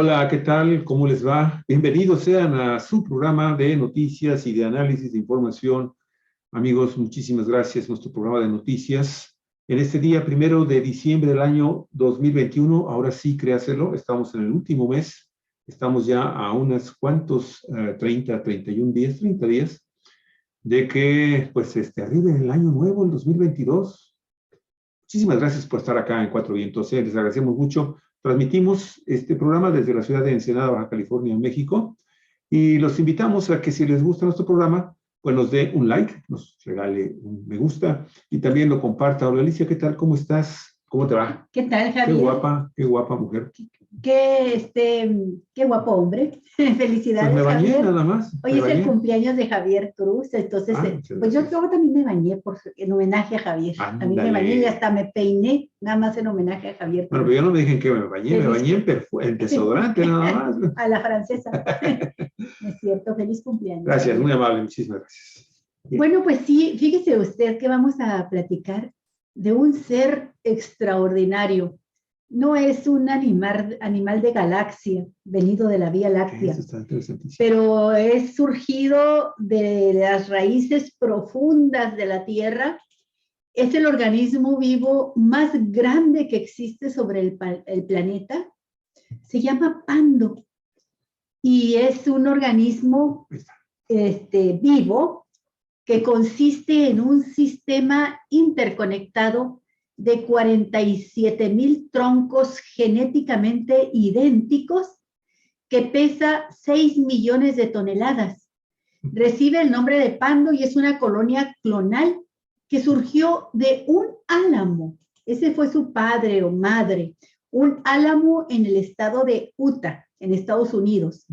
Hola, ¿qué tal? ¿Cómo les va? Bienvenidos sean a su programa de noticias y de análisis de información. Amigos, muchísimas gracias. Nuestro programa de noticias. En este día 1 de diciembre del año 2021, ahora sí, créaselo, estamos en el último mes. Estamos ya a unos cuantos, 30 días, de que pues arribe el año nuevo, el 2022. Muchísimas gracias por estar acá en Cuatro Vientos. Les agradecemos mucho. Transmitimos este programa desde la ciudad de Ensenada, Baja California, México. Y los invitamos a que si les gusta nuestro programa, pues nos dé un like, nos regale un me gusta y también lo comparta. Hola Alicia, ¿qué tal? ¿Cómo estás? ¿Cómo te va? ¿Qué tal, Javier? Qué guapa mujer. Qué guapo hombre. Felicidades, Pues me bañé Javier. nada más. Hoy es el cumpleaños de Javier Cruz, entonces, pues yo también me bañé en homenaje a Javier. Ándale. También me bañé y hasta me peiné, nada más en homenaje a Javier Cruz. Bueno, pero yo no me dije que me bañé en desodorante nada más. A la francesa. Es cierto, feliz cumpleaños. Gracias, Javier. muy amable, muchísimas gracias. Bien. Bueno, pues sí, fíjese usted que vamos a platicar de un ser extraordinario. No es un animal de galaxia, venido de la Vía Láctea, Eso está interesantísimo. pero es surgido de las raíces profundas de la Tierra. Es el organismo vivo más grande que existe sobre el planeta. Se llama Pando y es un organismo vivo que consiste en un sistema interconectado de 47,000 troncos genéticamente idénticos que pesa 6 millones de toneladas. Recibe el nombre de Pando y es una colonia clonal que surgió de un álamo. Ese fue su padre o madre. Un álamo en el estado de Utah, en Estados Unidos.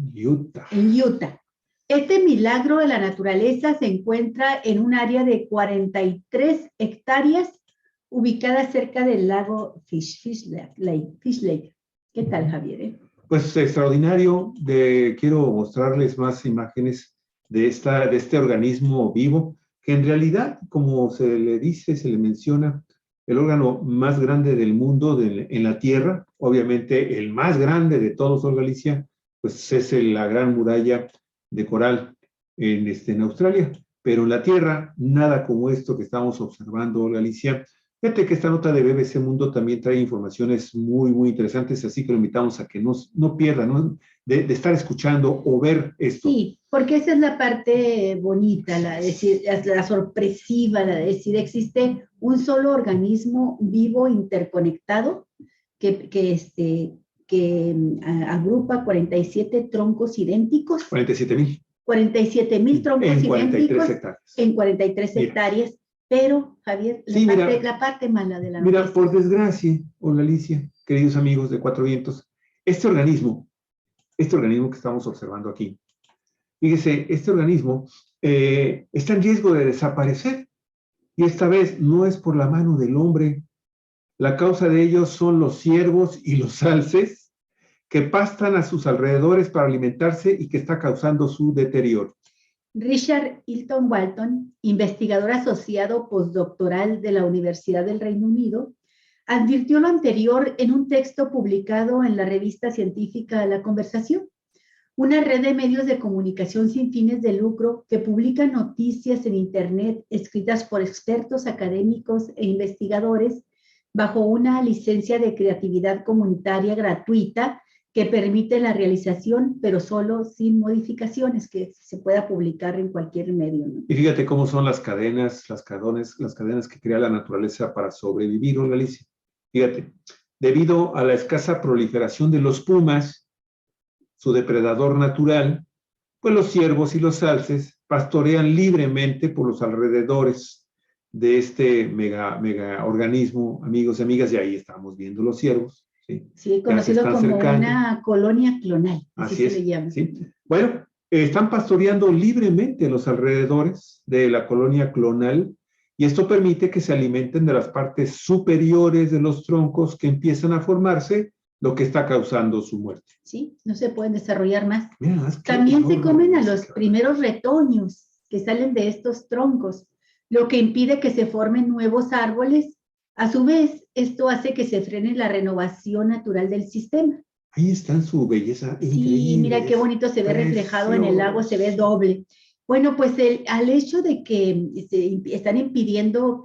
En Utah. Este milagro de la naturaleza se encuentra en un área de 43 hectáreas ubicada cerca del lago Fish Lake. ¿Qué tal, Javier? Pues extraordinario. Quiero mostrarles más imágenes de este organismo vivo, que en realidad, como se le dice, se le menciona, el órgano más grande del mundo en la Tierra, obviamente el más grande de todos, Olga Alicia, pues es la Gran Muralla de Coral en Australia, pero en la Tierra, nada como esto que estamos observando, Olga Alicia. Fíjate que esta nota de BBC Mundo también trae informaciones muy, muy interesantes, así que lo invitamos a que no pierdan, de estar escuchando o ver esto. Sí, porque esa es la parte bonita, la sorpresiva, la de decir, existe un solo organismo vivo interconectado que agrupa 47 troncos idénticos. 47,000. 47,000 troncos en idénticos 43 hectáreas. En 43 hectáreas. Pero, Javier, la parte mala de la noticia. Mira, por desgracia, Olga Alicia, queridos amigos de Cuatro Vientos, este organismo que estamos observando aquí, fíjese, este organismo está en riesgo de desaparecer. Y esta vez no es por la mano del hombre. La causa de ellos son los ciervos y los alces que pastan a sus alrededores para alimentarse y que está causando su deterioro. Richard Hilton Walton, investigador asociado postdoctoral de la Universidad del Reino Unido, advirtió lo anterior en un texto publicado en la revista científica La Conversación, una red de medios de comunicación sin fines de lucro que publica noticias en Internet escritas por expertos académicos e investigadores bajo una licencia de creatividad comunitaria gratuita que permite la realización, pero solo sin modificaciones, que se pueda publicar en cualquier medio, ¿no? Y fíjate cómo son las cadenas que crea la naturaleza para sobrevivir, Olga Alicia. Fíjate, debido a la escasa proliferación de los pumas, su depredador natural, pues los ciervos y los alces pastorean libremente por los alrededores de este mega organismo, amigos y amigas, y ahí estamos viendo los ciervos. Sí, conocido como una colonia clonal. Así se le llama. ¿Sí? Bueno, están pastoreando libremente los alrededores de la colonia clonal y esto permite que se alimenten de las partes superiores de los troncos que empiezan a formarse, lo que está causando su muerte. Sí, no se pueden desarrollar más. Mira, también se comen a los primeros retoños que salen de estos troncos, lo que impide que se formen nuevos árboles. A su vez, esto hace que se frene la renovación natural del sistema. Ahí está en su belleza increíble. Sí, mira qué bonito se ve reflejado en el lago, se ve doble. Bueno, pues al hecho de que están impidiendo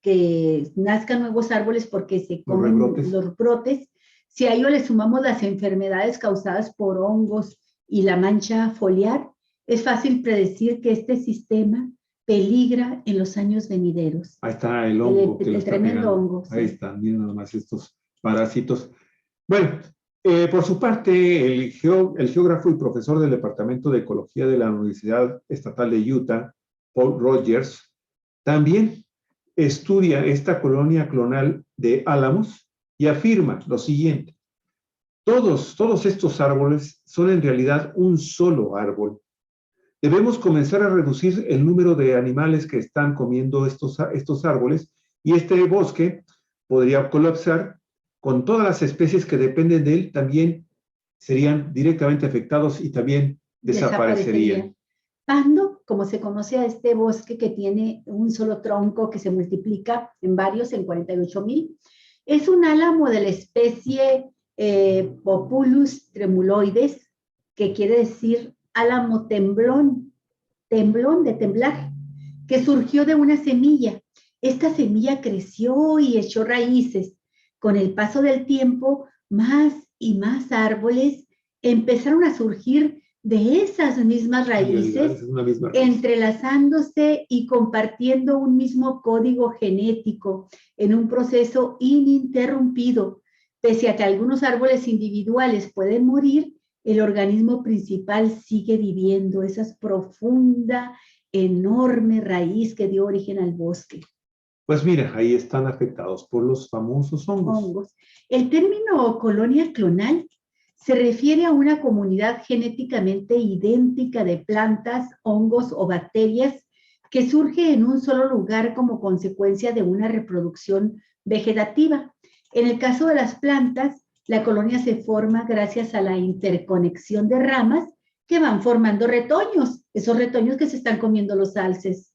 que nazcan nuevos árboles porque se comen los brotes, si a ello le sumamos las enfermedades causadas por hongos y la mancha foliar, es fácil predecir que este sistema peligra en los años venideros. Ahí está el hongo. El tremendo hongo. Ahí están, miren nada más estos parásitos. Bueno, por su parte, el geógrafo y profesor del Departamento de Ecología de la Universidad Estatal de Utah, Paul Rogers, también estudia esta colonia clonal de álamos y afirma lo siguiente: todos estos árboles son en realidad un solo árbol. Debemos comenzar a reducir el número de animales que están comiendo estos árboles, y este bosque podría colapsar con todas las especies que dependen de él, también serían directamente afectados y también desaparecerían. Pando, como se conoce a este bosque que tiene un solo tronco que se multiplica en varios, en 48,000, es un álamo de la especie Populus tremuloides, que quiere decir álamo temblón de temblar, que surgió de una semilla. Esta semilla creció y echó raíces. Con el paso del tiempo, más y más árboles empezaron a surgir de esas mismas raíces, entrelazándose y compartiendo un mismo código genético en un proceso ininterrumpido. Pese a que algunos árboles individuales pueden morir, el organismo principal sigue viviendo, esa profunda, enorme raíz que dio origen al bosque. Pues mira, ahí están afectados por los famosos hongos. El término colonia clonal se refiere a una comunidad genéticamente idéntica de plantas, hongos o bacterias que surge en un solo lugar como consecuencia de una reproducción vegetativa. En el caso de las plantas, la colonia se forma gracias a la interconexión de ramas que van formando retoños, esos retoños que se están comiendo los alces.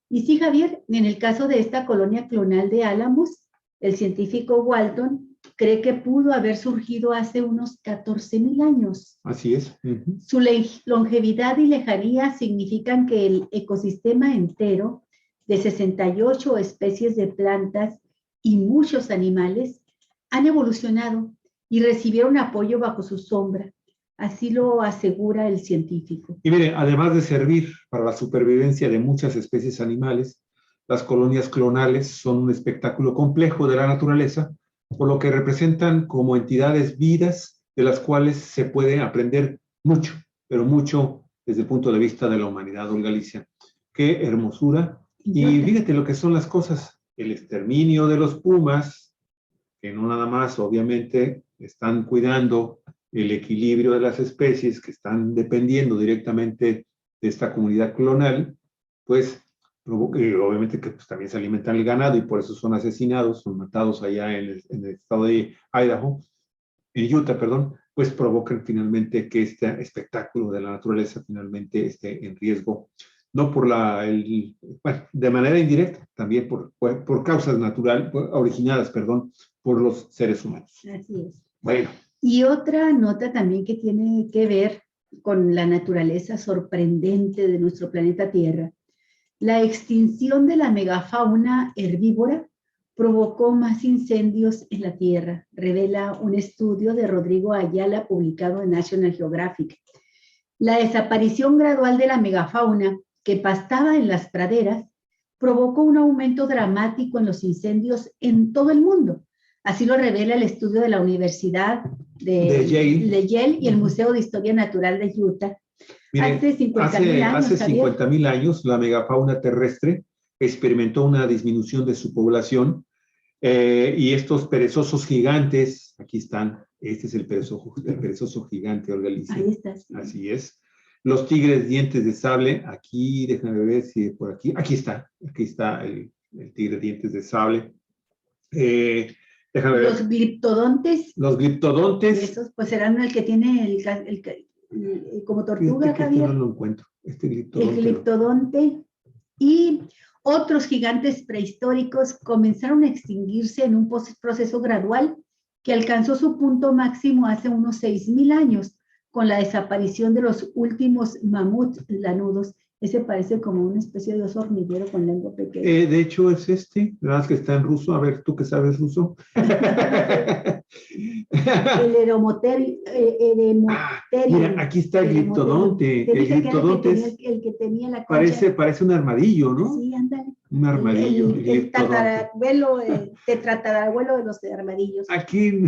Y sí, Javier, en el caso de esta colonia clonal de álamos, el científico Walton cree que pudo haber surgido hace unos 14,000 años. Así es. Su longevidad y lejanía significan que el ecosistema entero de 68 especies de plantas y muchos animales han evolucionado y recibieron apoyo bajo su sombra. Así lo asegura el científico. Y mire, además de servir para la supervivencia de muchas especies animales, las colonias clonales son un espectáculo complejo de la naturaleza, por lo que representan como entidades vivas de las cuales se puede aprender mucho, pero mucho desde el punto de vista de la humanidad, Olga Alicia. ¡Qué hermosura! Y fíjate lo que son las cosas. El exterminio de los pumas, que no nada más, obviamente, están cuidando el equilibrio de las especies que están dependiendo directamente de esta comunidad clonal, pues obviamente que pues, también se alimentan el ganado y por eso son asesinados, son matados allá en el estado de Idaho, en Utah, perdón, pues provocan finalmente que este espectáculo de la naturaleza finalmente esté en riesgo, no por bueno, de manera indirecta, también por causas originadas, perdón, por los seres humanos. Así es. Bueno. Y otra nota también que tiene que ver con la naturaleza sorprendente de nuestro planeta Tierra. La extinción de la megafauna herbívora provocó más incendios en la Tierra, revela un estudio de Rodrigo Ayala publicado en National Geographic. La desaparición gradual de la megafauna que pastaba en las praderas provocó un aumento dramático en los incendios en todo el mundo. Así lo revela el estudio de la Universidad de Yale y el Museo de Historia Natural de Utah. Miren, hace 50,000 años la megafauna terrestre experimentó una disminución de su población y estos perezosos gigantes, aquí están, este es el perezoso gigante, Olga Alicia. Ahí está. Sí. Así es. Los tigres dientes de sable, aquí, déjame ver si por aquí está el tigre dientes de sable. Déjame ver. Los gliptodontes. Los gliptodontes. Esos pues serán el que tiene como tortuga, Javier. No lo encuentro. El gliptodonte. Y otros gigantes prehistóricos comenzaron a extinguirse en un proceso gradual que alcanzó su punto máximo hace unos 6.000 años, con la desaparición de los últimos mamuts lanudos. Ese parece como una especie de oso hormiguero con lengua pequeña. De hecho, es nada más que está en ruso. A ver, ¿tú qué sabes ruso? El eremoterio. Mira, aquí está el gliptodonte. El gliptodonte es el que tenía la concha. parece un armadillo, ¿no? Sí, ándale. Un armadillo. El tatarabuelo de los armadillos. Aquí,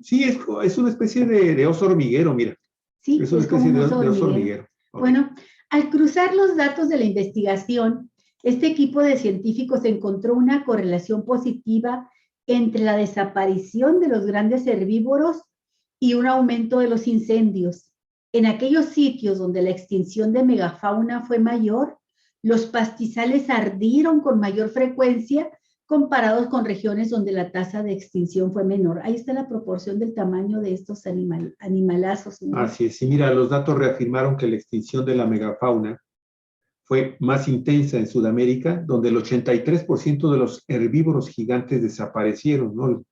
sí, es una especie de oso hormiguero, mira. Sí, es una especie de oso hormiguero. Okay. Bueno, al cruzar los datos de la investigación, este equipo de científicos encontró una correlación positiva entre la desaparición de los grandes herbívoros y un aumento de los incendios. En aquellos sitios donde la extinción de megafauna fue mayor, los pastizales ardieron con mayor frecuencia comparados con regiones donde la tasa de extinción fue menor. Ahí está la proporción del tamaño de estos animalazos, ¿no? Así es. Y mira, los datos reafirmaron que la extinción de la megafauna fue más intensa en Sudamérica, donde el 83% de los herbívoros gigantes desaparecieron, ¿no?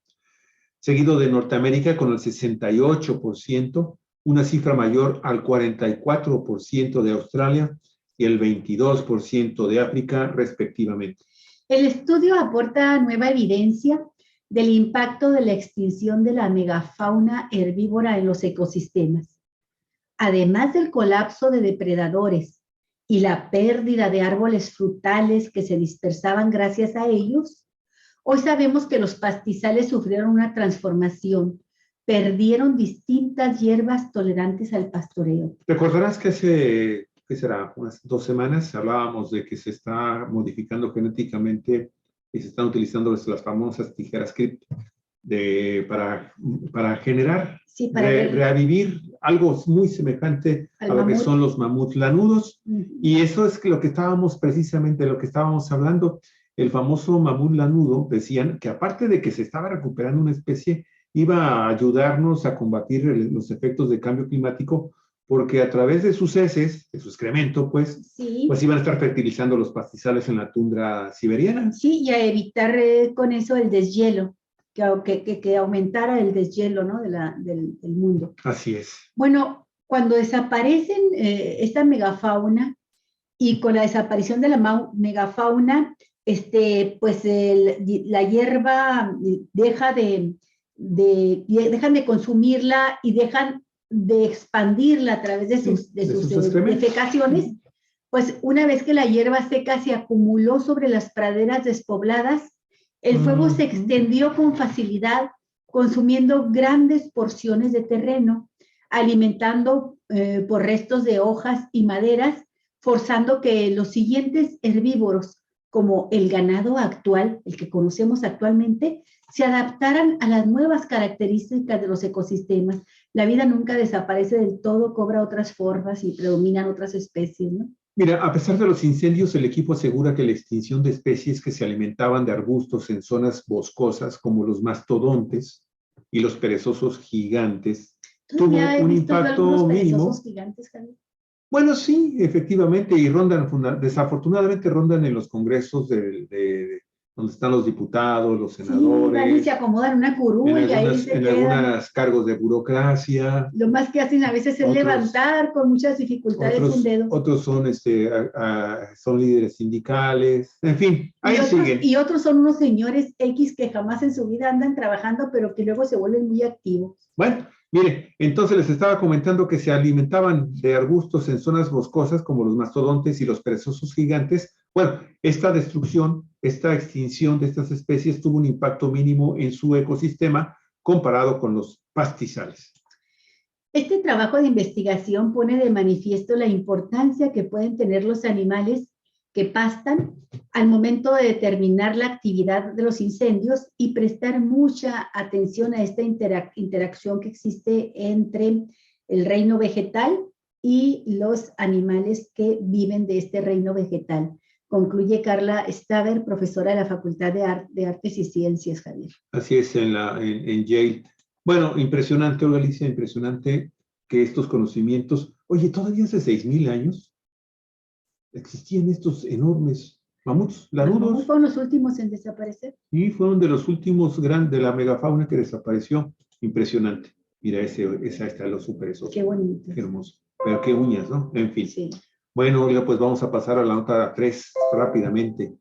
Seguido de Norteamérica con el 68%, una cifra mayor al 44% de Australia y el 22% de África, respectivamente. El estudio aporta nueva evidencia del impacto de la extinción de la megafauna herbívora en los ecosistemas. Además del colapso de depredadores y la pérdida de árboles frutales que se dispersaban gracias a ellos, hoy sabemos que los pastizales sufrieron una transformación, perdieron distintas hierbas tolerantes al pastoreo. Recordarás que hace, ¿qué será?, unas 2 semanas hablábamos de que se está modificando genéticamente y se están utilizando las famosas tijeras CRISPR para generar, sí, revivir algo muy semejante a lo que son los mamuts lanudos. Y eso es lo que estábamos hablando. El famoso mamut lanudo, decían que aparte de que se estaba recuperando una especie, iba a ayudarnos a combatir los efectos del cambio climático, porque a través de sus heces, de su excremento, pues iban a estar fertilizando los pastizales en la tundra siberiana. Sí, y a evitar con eso el deshielo, que aumentara el deshielo, ¿no?, del mundo. Así es. Bueno, cuando desaparecen esta megafauna, y con la desaparición de la megafauna, pues la hierba dejan de consumirla y dejan de expandirla a través de sus defecaciones. Pues una vez que la hierba seca se acumuló sobre las praderas despobladas, el fuego se extendió con facilidad, consumiendo grandes porciones de terreno, alimentando por restos de hojas y maderas, forzando que los siguientes herbívoros, como el ganado actual, el que conocemos actualmente, se adaptaran a las nuevas características de los ecosistemas. La vida nunca desaparece del todo, cobra otras formas y predominan otras especies, ¿no? Mira, a pesar de los incendios, el equipo asegura que la extinción de especies que se alimentaban de arbustos en zonas boscosas, como los mastodontes y los perezosos gigantes, tuvo un impacto mínimo. Gigantes, Javier? Bueno, sí, efectivamente, y desafortunadamente rondan en los congresos donde están los diputados, los senadores. Sí, se acomodan en una curul y ahí se quedan. En algunos cargos de burocracia. Lo más que hacen a veces es levantar con muchas dificultades un dedo. Otros son líderes sindicales, en fin, ahí siguen. Y otros son unos señores X que jamás en su vida andan trabajando, pero que luego se vuelven muy activos. Bueno, mire, entonces les estaba comentando que se alimentaban de arbustos en zonas boscosas como los mastodontes y los perezosos gigantes. Bueno, esta destrucción, esta extinción de estas especies tuvo un impacto mínimo en su ecosistema comparado con los pastizales. Este trabajo de investigación pone de manifiesto la importancia que pueden tener los animales que pastan al momento de determinar la actividad de los incendios y prestar mucha atención a esta interacción que existe entre el reino vegetal y los animales que viven de este reino vegetal. Concluye Carla Staver, profesora de la Facultad de Artes y Ciencias, Javier. Así es, en Yale. Bueno, impresionante, Olga Alicia, impresionante que estos conocimientos, oye, todavía hace 6,000 años existían estos enormes Mamuts, Los lanudos. mamuts fueron los últimos en desaparecer. Y fueron de los últimos grandes de la megafauna que desapareció. Impresionante. Mira, esa está los superesos. Qué bonito. Qué hermoso. Pero qué uñas, ¿no? En fin. Sí. Bueno, Olga, pues vamos a pasar a la nota 3 rápidamente.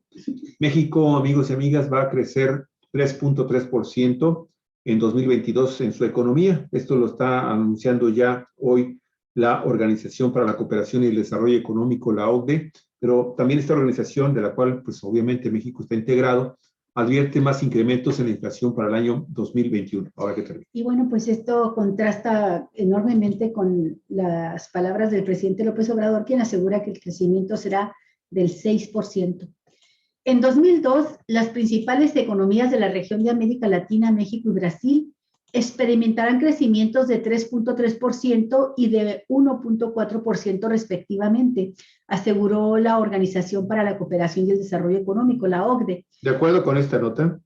México, amigos y amigas, va a crecer 3.3% en 2022 en su economía. Esto lo está anunciando ya hoy la Organización para la Cooperación y el Desarrollo Económico, la OCDE, pero también esta organización, de la cual pues obviamente México está integrado, advierte más incrementos en la inflación para el año 2021. Ahora que termine. Y bueno, pues esto contrasta enormemente con las palabras del presidente López Obrador, quien asegura que el crecimiento será del 6%. En 2002, las principales economías de la región de América Latina, México y Brasil, experimentarán crecimientos de 3.3% y de 1.4% respectivamente, aseguró la Organización para la Cooperación y el Desarrollo Económico, la OCDE. De acuerdo con esta nota,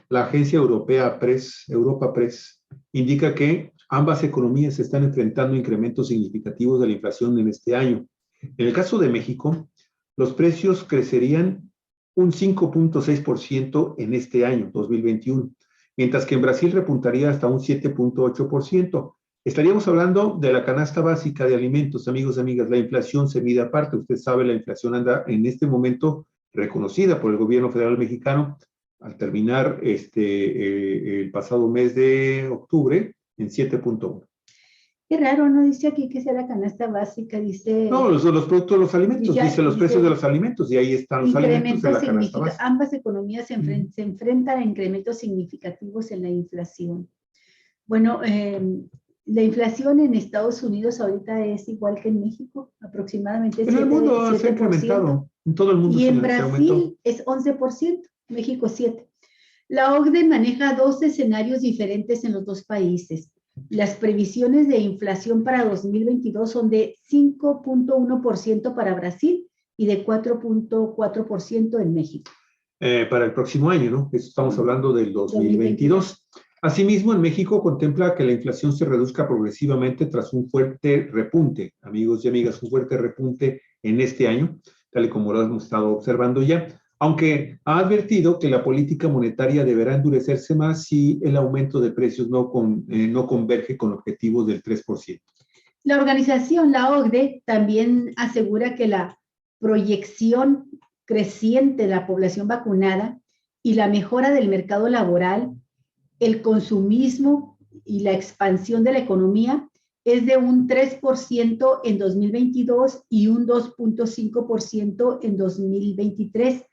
la agencia europea Europa Press indica que ambas economías están enfrentando incrementos significativos de la inflación en este año. En el caso de México, los precios crecerían un 5.6% en este año, 2021, mientras que en Brasil repuntaría hasta un 7.8%. Estaríamos hablando de la canasta básica de alimentos, amigos y amigas. La inflación se mide aparte. Usted sabe, la inflación anda en este momento reconocida por el gobierno federal mexicano al terminar el pasado mes de octubre en 7.1. Qué raro, no dice aquí que sea la canasta básica, dice... No, los productos de los alimentos, dice los precios de los alimentos, y ahí están los alimentos en la canasta básica. Ambas economías se enfrentan a incrementos significativos en la inflación. Bueno, la inflación en Estados Unidos ahorita es igual que en México, aproximadamente 7%. En el mundo se ha incrementado, en todo el mundo. Y en Brasil es 11%, México 7%. La OCDE maneja dos escenarios diferentes en los dos países. Las previsiones de inflación para 2022 son de 5.1% para Brasil y de 4.4% en México. Para el próximo año, ¿no? Estamos hablando del 2022. Asimismo, en México contempla que la inflación se reduzca progresivamente tras un fuerte repunte, amigos y amigas, un fuerte repunte en este año, tal y como lo hemos estado observando ya, aunque ha advertido que la política monetaria deberá endurecerse más si el aumento de precios no converge con objetivos del 3%. La organización, la OCDE, también asegura que la proyección creciente de la población vacunada y la mejora del mercado laboral, el consumismo y la expansión de la economía es de un 3% en 2022 y un 2.5% en 2023,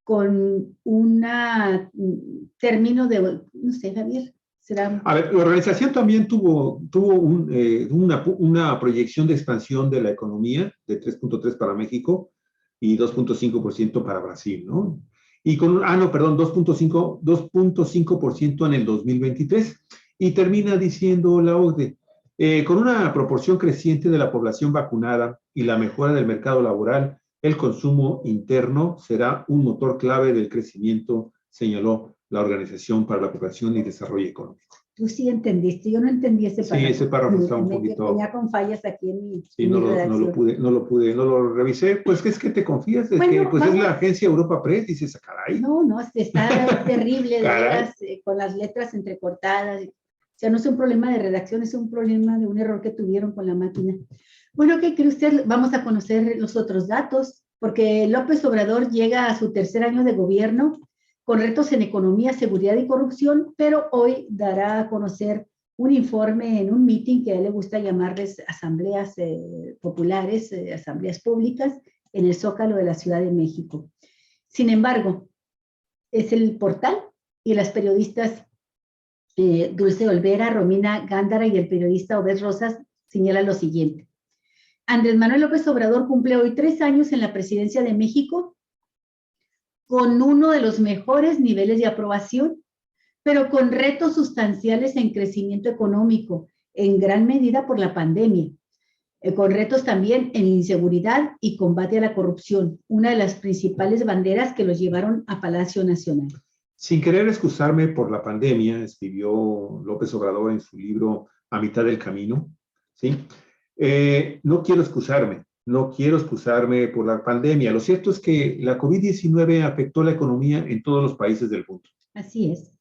con un término de, no sé, Javier, será... A ver, la organización también tuvo una proyección de expansión de la economía de 3.3 para México y 2.5% para Brasil, ¿no? Y con 2.5% en el 2023. Y termina diciendo la OCDE, con una proporción creciente de la población vacunada y la mejora del mercado laboral, el consumo interno será un motor clave del crecimiento, señaló la Organización para la Cooperación y Desarrollo Económico. Tú sí entendiste, yo no entendí ese párrafo. Sí, ese párrafo está un poquito... Tenía con fallas aquí en mi Sí, no lo revisé. Pues que es que te confías de que pues es la agencia Europa Press, dices, caray. No, está terrible, de veras, con las letras entrecortadas. O sea, no es un problema de redacción, es un problema de un error que tuvieron con la máquina. Bueno, ¿qué cree usted? Vamos a conocer los otros datos, porque López Obrador llega a su tercer año de gobierno con retos en economía, seguridad y corrupción, pero hoy dará a conocer un informe en un meeting que a él le gusta llamarles asambleas populares, asambleas públicas, en el Zócalo de la Ciudad de México. Sin embargo, es el portal y las periodistas Dulce Olvera, Romina Gándara y el periodista Obed Rosas señalan lo siguiente. Andrés Manuel López Obrador cumple hoy 3 años en la presidencia de México con uno de los mejores niveles de aprobación, pero con retos sustanciales en crecimiento económico, en gran medida por la pandemia, con retos también en inseguridad y combate a la corrupción, una de las principales banderas que los llevaron a Palacio Nacional. Sin querer excusarme por la pandemia, escribió López Obrador en su libro A mitad del camino, ¿sí? No quiero excusarme, no quiero excusarme por la pandemia. Lo cierto es que la COVID-19 afectó la economía en todos los países del mundo. Así es.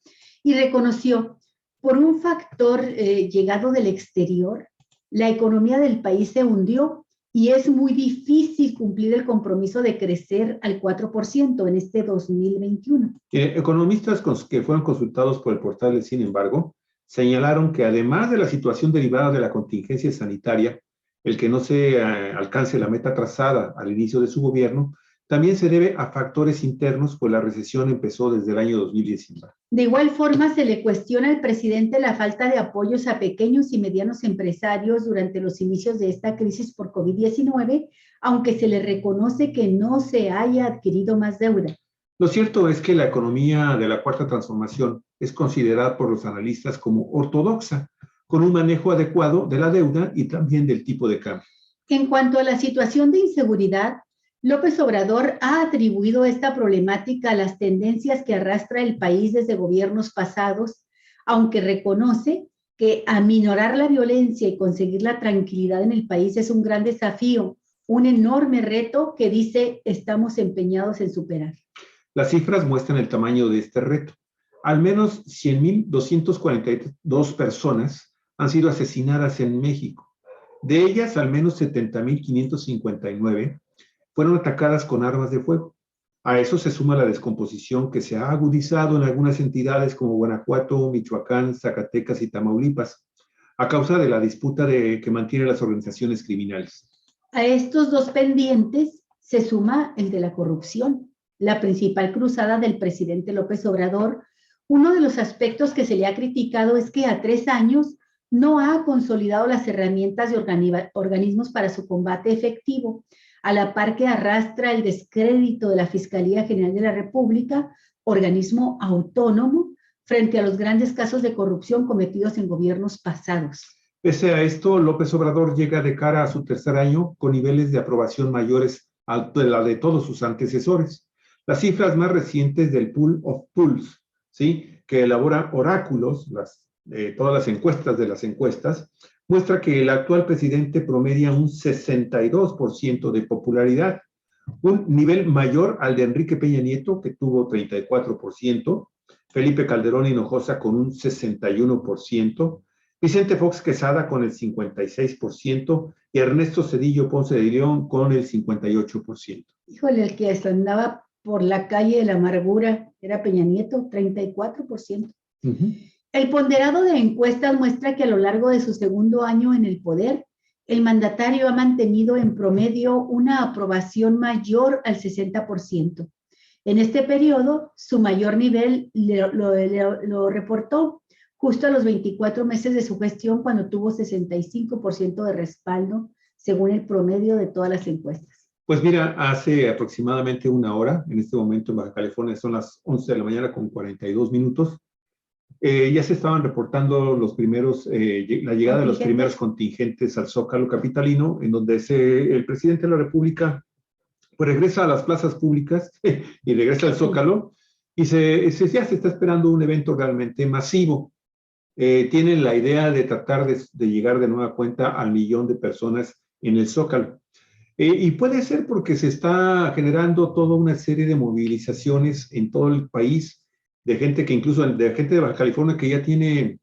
Y reconoció, por un factor llegado del exterior, la economía del país se hundió y es muy difícil cumplir el compromiso de crecer al 4% en este 2021. Economistas que fueron consultados por el portal, sin embargo, señalaron que además de la situación derivada de la contingencia sanitaria, el que no se alcance la meta trazada al inicio de su gobierno, también se debe a factores internos, pues la recesión empezó desde el año 2019. De igual forma, se le cuestiona al presidente la falta de apoyos a pequeños y medianos empresarios durante los inicios de esta crisis por COVID-19, aunque se le reconoce que no se haya adquirido más deuda. Lo cierto es que la economía de la Cuarta Transformación es considerada por los analistas como ortodoxa, con un manejo adecuado de la deuda y también del tipo de cambio. En cuanto a la situación de inseguridad, López Obrador ha atribuido esta problemática a las tendencias que arrastra el país desde gobiernos pasados, aunque reconoce que aminorar la violencia y conseguir la tranquilidad en el país es un gran desafío, un enorme reto que dice estamos empeñados en superar. Las cifras muestran el tamaño de este reto. Al menos 100,242 personas han sido asesinadas en México. De ellas, al menos 70,559 fueron atacadas con armas de fuego. A eso se suma la descomposición que se ha agudizado en algunas entidades como Guanajuato, Michoacán, Zacatecas y Tamaulipas, a causa de la disputa que mantienen las organizaciones criminales. A estos dos pendientes se suma el de la corrupción, la principal cruzada del presidente López Obrador. Uno de los aspectos que se le ha criticado es que a 3 años no ha consolidado las herramientas de organismos para su combate efectivo, a la par que arrastra el descrédito de la Fiscalía General de la República, organismo autónomo, frente a los grandes casos de corrupción cometidos en gobiernos pasados. Pese a esto, López Obrador llega de cara a su tercer año con niveles de aprobación mayores a la de todos sus antecesores. Las cifras más recientes del Pool of Polls, ¿sí?, que elabora Oráculos, todas las encuestas de las encuestas, muestra que el actual presidente promedia un 62% de popularidad, un nivel mayor al de Enrique Peña Nieto, que tuvo 34%, Felipe Calderón Hinojosa con un 61%, Vicente Fox Quesada con el 56% y Ernesto Zedillo Ponce de León con el 58%. Híjole, el que andaba por la calle de la amargura era Peña Nieto, 34%. El ponderado de encuestas muestra que a lo largo de su segundo año en el poder, el mandatario ha mantenido en promedio una aprobación mayor al 60%. En este periodo, su mayor nivel lo reportó justo a los 24 meses de su gestión, cuando tuvo 65% de respaldo, según el promedio de todas las encuestas. Pues mira, hace aproximadamente una hora, en este momento en Baja California son las 11 de la mañana con 42 minutos, ya se estaban reportando los primeros, la llegada de los primeros contingentes al Zócalo capitalino, en donde el presidente de la República pues regresa a las plazas públicas y regresa al Zócalo, y ya se está esperando un evento realmente masivo. Tienen la idea de tratar de llegar de nueva cuenta al 1,000,000 de personas en el Zócalo. Y puede ser porque se está generando toda una serie de movilizaciones en todo el país, de gente que incluso, de gente de Baja California que ya tiene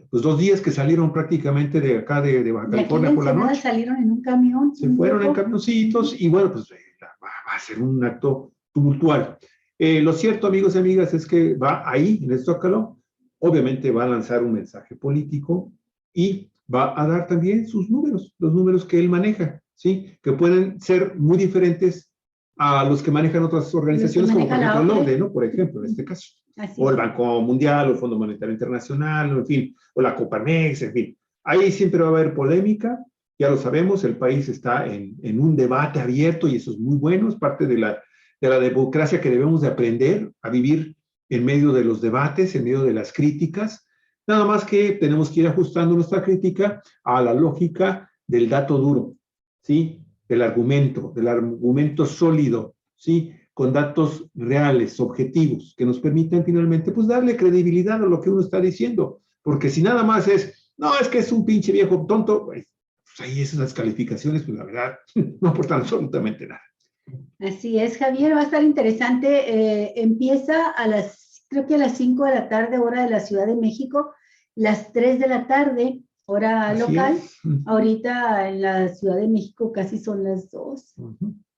pues 2 días que salieron prácticamente de acá de Baja California por la noche. Salieron en un camión. Se fueron en camioncitos y bueno, pues va a ser un acto tumultual. Lo cierto, amigos y amigas, es que va ahí, en el Zócalo, obviamente va a lanzar un mensaje político y va a dar también sus números, los números que él maneja, ¿sí?, que pueden ser muy diferentes a los que manejan otras organizaciones, como por ejemplo el OCDE, ¿no? Por ejemplo, en este caso. O el Banco Mundial, o el Fondo Monetario Internacional, en fin, o la Coparmex, en fin. Ahí siempre va a haber polémica, ya lo sabemos, el país está en un debate abierto y eso es muy bueno, es parte de la democracia que debemos de aprender a vivir en medio de los debates, en medio de las críticas. Nada más que tenemos que ir ajustando nuestra crítica a la lógica del dato duro, ¿sí?, del argumento sólido, ¿sí?, con datos reales, objetivos, que nos permitan finalmente pues darle credibilidad a lo que uno está diciendo, porque si nada más no, es que es un pinche viejo tonto, pues ahí esas calificaciones, pues la verdad, no aportan absolutamente nada. Así es, Javier, va a estar interesante. Empieza creo que a las 5 de la tarde, hora de la Ciudad de México, las 3 de la tarde, hora Así local. es. Ahorita en la Ciudad de México casi son las 2.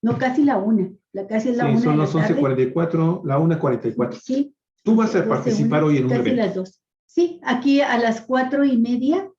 No, casi la 1. Casi es la 1 Sí, son de la las tarde. 11:44, la 1:44. Sí. Tú vas a 12, participar 1, hoy en un casi evento. las 2. Sí, aquí a las 4:30,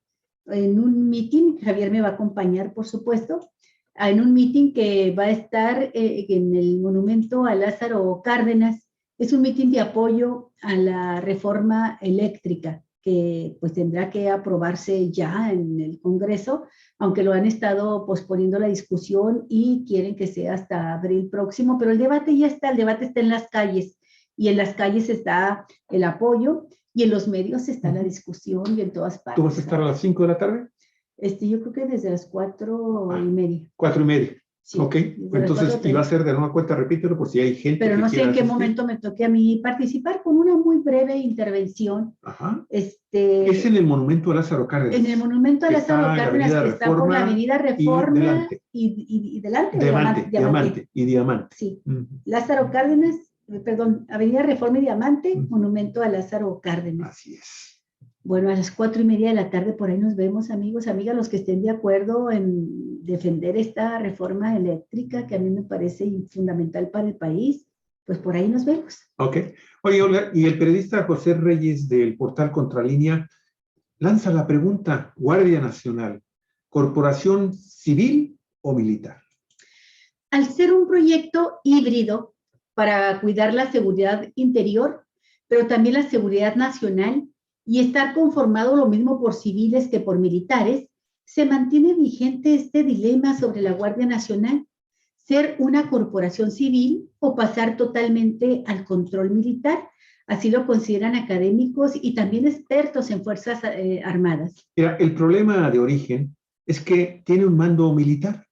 en un meeting, Javier me va a acompañar, por supuesto, en un meeting que va a estar en el monumento a Lázaro Cárdenas. Es un meeting de apoyo a la reforma eléctrica, que pues tendrá que aprobarse ya en el Congreso, aunque lo han estado posponiendo la discusión y quieren que sea hasta abril próximo, pero el debate ya está, el debate está en las calles, y en las calles está el apoyo, y en los medios está la discusión, y en todas partes. ¿Tú vas a estar a las 5 de la tarde? Yo creo que desde las 4:30. 4:30. Sí, Ok, entonces, y va a ser de nueva cuenta, repítelo, por si hay gente pero que no sé quiera en qué asistir. momento me toque a mí participar con una muy breve intervención. Ajá. Es en el monumento a Lázaro Cárdenas. En el monumento a Lázaro Cárdenas, que está por la Avenida Reforma y delante. Diamante. Sí, Lázaro Cárdenas, perdón, Avenida Reforma y Diamante, monumento a Lázaro Cárdenas. Así es. Bueno, a las 4:30 de la tarde por ahí nos vemos, amigos, amigas, los que estén de acuerdo en defender esta reforma eléctrica que a mí me parece fundamental para el país, pues por ahí nos vemos. Ok. Oye, Olga, y el periodista José Reyes del portal Contralínea lanza la pregunta: Guardia Nacional, ¿corporación civil o militar? Al ser un proyecto híbrido para cuidar la seguridad interior, pero también la seguridad nacional, y estar conformado lo mismo por civiles que por militares, se mantiene vigente este dilema sobre la Guardia Nacional: ser una corporación civil o pasar totalmente al control militar. Así lo consideran académicos y también expertos en Fuerzas Armadas. Mira, el problema de origen es que tiene un mando militar.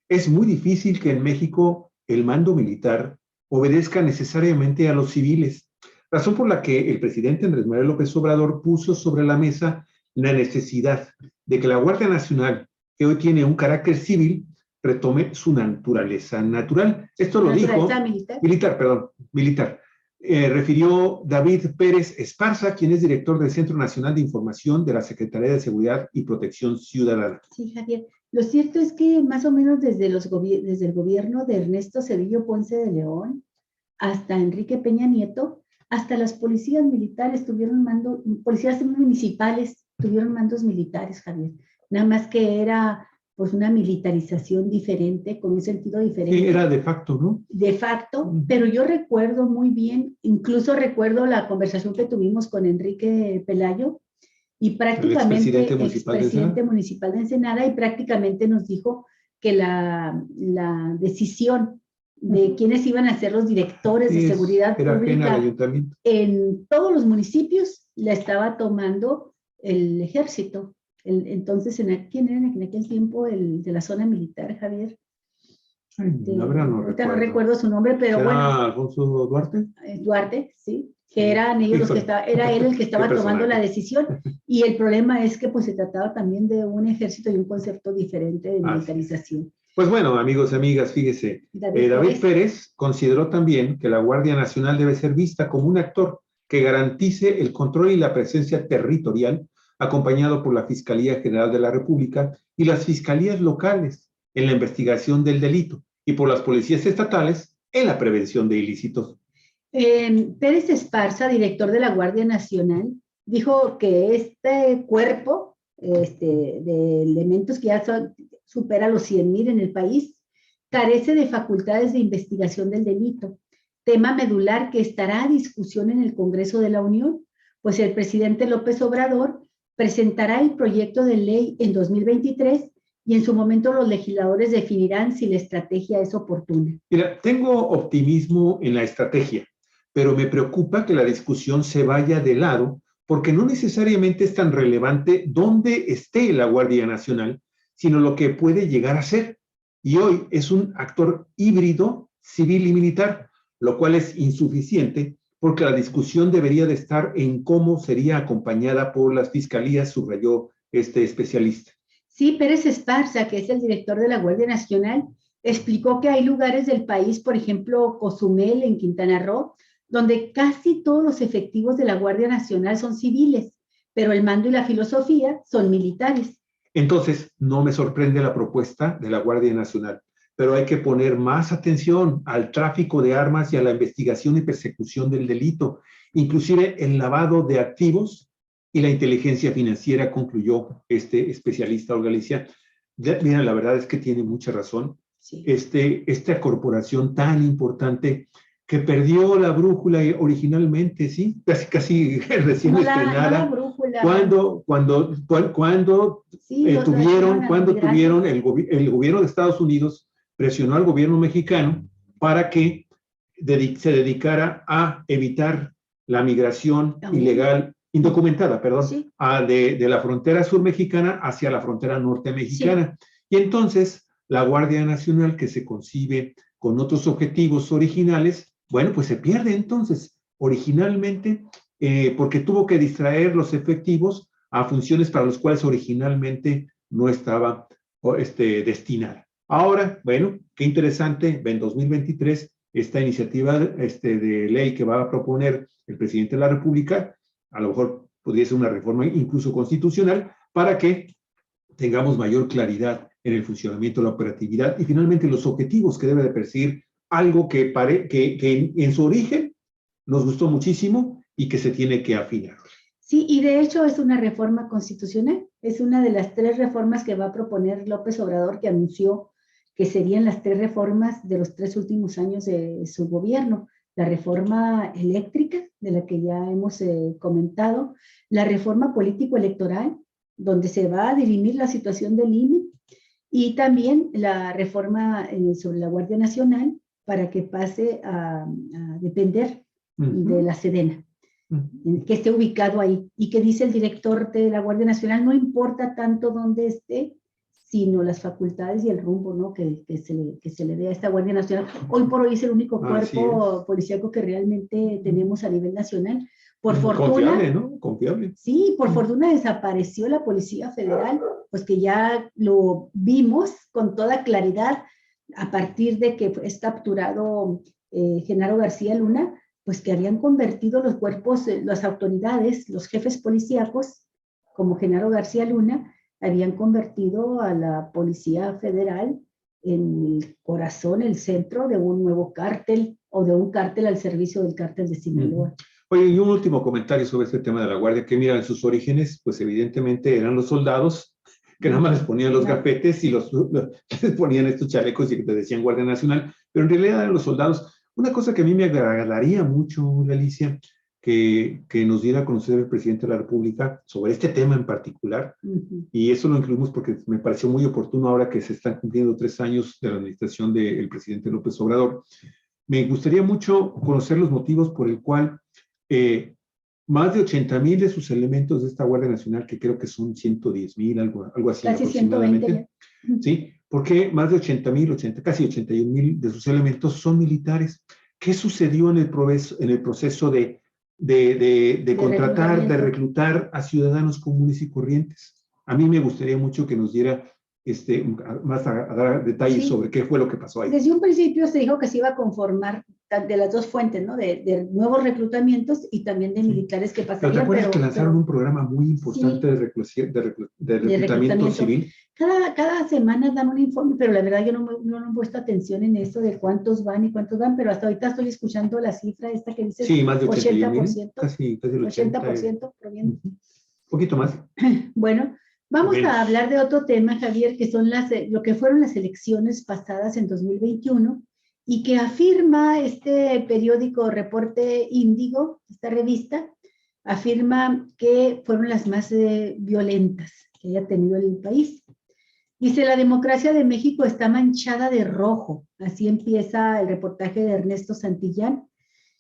Es muy difícil que en México el mando militar obedezca necesariamente a los civiles, razón por la que el presidente Andrés Manuel López Obrador puso sobre la mesa la necesidad de que la Guardia Nacional, que hoy tiene un carácter civil, retome su naturaleza natural. Esto lo dijo... Militar. Refirió David Pérez Esparza, quien es director del Centro Nacional de Información de la Secretaría de Seguridad y Protección Ciudadana. Sí, Javier. Lo cierto es que más o menos desde el gobierno de Ernesto Zedillo Ponce de León hasta Enrique Peña Nieto, hasta las policías militares tuvieron mando, policías municipales tuvieron mandos militares, Javier. Nada más que era pues una militarización diferente, con un sentido diferente. Sí, era de facto, ¿no? De facto, pero yo recuerdo muy bien, incluso recuerdo la conversación que tuvimos con Enrique Pelayo, y prácticamente expresidente municipal de Ensenada, y prácticamente nos dijo que la decisión de quiénes iban a ser los directores de seguridad pública en todos los municipios la estaba tomando el ejército. Entonces, ¿quién era en aquel tiempo el de la zona militar, Javier? No recuerdo su nombre, pero bueno. ¿Alfonso Duarte? Duarte, sí. Que eran ellos los que era él el que estaba tomando la decisión, y el problema es que pues se trataba también de un ejército y un concepto diferente de militarización. Pues bueno, amigos y amigas, fíjese, David Pérez consideró también que la Guardia Nacional debe ser vista como un actor que garantice el control y la presencia territorial, acompañado por la Fiscalía General de la República y las fiscalías locales en la investigación del delito, y por las policías estatales en la prevención de ilícitos. Pérez Esparza, director de la Guardia Nacional, dijo que este cuerpo de elementos que ya supera los 100,000 en el país, carece de facultades de investigación del delito, tema medular que estará a discusión en el Congreso de la Unión, pues el presidente López Obrador presentará el proyecto de ley en 2023, y en su momento los legisladores definirán si la estrategia es oportuna. Mira, tengo optimismo en la estrategia, pero me preocupa que la discusión se vaya de lado, porque no necesariamente es tan relevante dónde esté la Guardia Nacional, sino lo que puede llegar a ser. Y hoy es un actor híbrido, civil y militar, lo cual es insuficiente, porque la discusión debería de estar en cómo sería acompañada por las fiscalías, subrayó este especialista. Sí, Pérez Esparza, que es el director de la Guardia Nacional, explicó que hay lugares del país, por ejemplo, Cozumel, en Quintana Roo, donde casi todos los efectivos de la Guardia Nacional son civiles, pero el mando y la filosofía son militares. Entonces, no me sorprende la propuesta de la Guardia Nacional, pero hay que poner más atención al tráfico de armas y a la investigación y persecución del delito, inclusive el lavado de activos y la inteligencia financiera, concluyó este especialista, Olga Alicia. Mira, la verdad es que tiene mucha razón. Sí. Esta corporación tan importante que perdió la brújula originalmente, ¿sí? Casi recién estrenada. No brújula. Cuando sí, tuvieron el gobierno de Estados Unidos presionó al gobierno mexicano para que se dedicara a evitar la migración ilegal, indocumentada, perdón, sí. de la frontera sur mexicana hacia la frontera norte mexicana. Sí. Y entonces la Guardia Nacional, que se concibe con otros objetivos originales, bueno, pues se pierde entonces originalmente porque tuvo que distraer los efectivos a funciones para las cuales originalmente no estaba destinada. Ahora, bueno, qué interesante, en 2023, esta iniciativa de ley que va a proponer el presidente de la República, a lo mejor podría ser una reforma incluso constitucional, para que tengamos mayor claridad en el funcionamiento, la operatividad y finalmente los objetivos que debe de perseguir algo que en su origen nos gustó muchísimo y que se tiene que afinar. Sí, y de hecho es una reforma constitucional, es una de las 3 reformas que va a proponer López Obrador, que anunció que serían las 3 reformas de los 3 últimos años de su gobierno. La reforma eléctrica, de la que ya hemos comentado, la reforma político-electoral, donde se va a dirimir la situación del INE, y también la reforma sobre la Guardia Nacional para que pase a depender de la Sedena, que esté ubicado ahí, y que dice el director de la Guardia Nacional, no importa tanto dónde esté, sino las facultades y el rumbo, ¿no? que se le dé a esta Guardia Nacional. Hoy por hoy es el único cuerpo policíaco que realmente tenemos a nivel nacional. Por fortuna. Confiable, ¿no? Confiable. Sí, por fortuna desapareció la Policía Federal, pues que ya lo vimos con toda claridad a partir de que es capturado Genaro García Luna, pues que habían convertido los cuerpos, las autoridades, los jefes policíacos, como Genaro García Luna, habían convertido a la Policía Federal en el corazón, el centro de un nuevo cártel o de un cártel al servicio del cártel de Sinaloa. Oye, y un último comentario sobre este tema de la Guardia, que mira, en sus orígenes, pues evidentemente eran los soldados que nada más les ponían los gafetes y les ponían estos chalecos y te decían Guardia Nacional, pero en realidad eran los soldados. Una cosa que a mí me agradaría mucho, Alicia, que nos diera a conocer el presidente de la República sobre este tema en particular, y eso lo incluimos porque me pareció muy oportuno ahora que se están cumpliendo 3 años de la administración del presidente López Obrador. Me gustaría mucho conocer los motivos por el cual más de 80,000 de sus elementos de esta Guardia Nacional, que creo que son 110,000, algo así casi aproximadamente. 120. ¿Sí? Porque más de 80,000, casi 81,000 de sus elementos son militares. ¿Qué sucedió en el proceso de contratar, de reclutar a ciudadanos comunes y corrientes? A mí me gustaría mucho que nos diera más a dar detalles sobre qué fue lo que pasó ahí. Desde un principio se dijo que se iba a conformar de las 2 fuentes, ¿no? De nuevos reclutamientos y también de militares que pasarían. ¿Te acuerdas que lanzaron un programa muy importante de reclutamiento civil? Cada semana dan un informe, pero la verdad yo no he puesto atención en eso de cuántos van y cuántos van, pero hasta ahorita estoy escuchando la cifra esta que dice. Sí, más de 80%. Casi el 80% proviene. Un poquito más. Bueno, vamos a hablar de otro tema, Javier, que son lo que fueron las elecciones pasadas en 2021 y que afirma este periódico Reporte Índigo, esta revista, afirma que fueron las más violentas que haya tenido el país. Dice, la democracia de México está manchada de rojo. Así empieza el reportaje de Ernesto Santillán.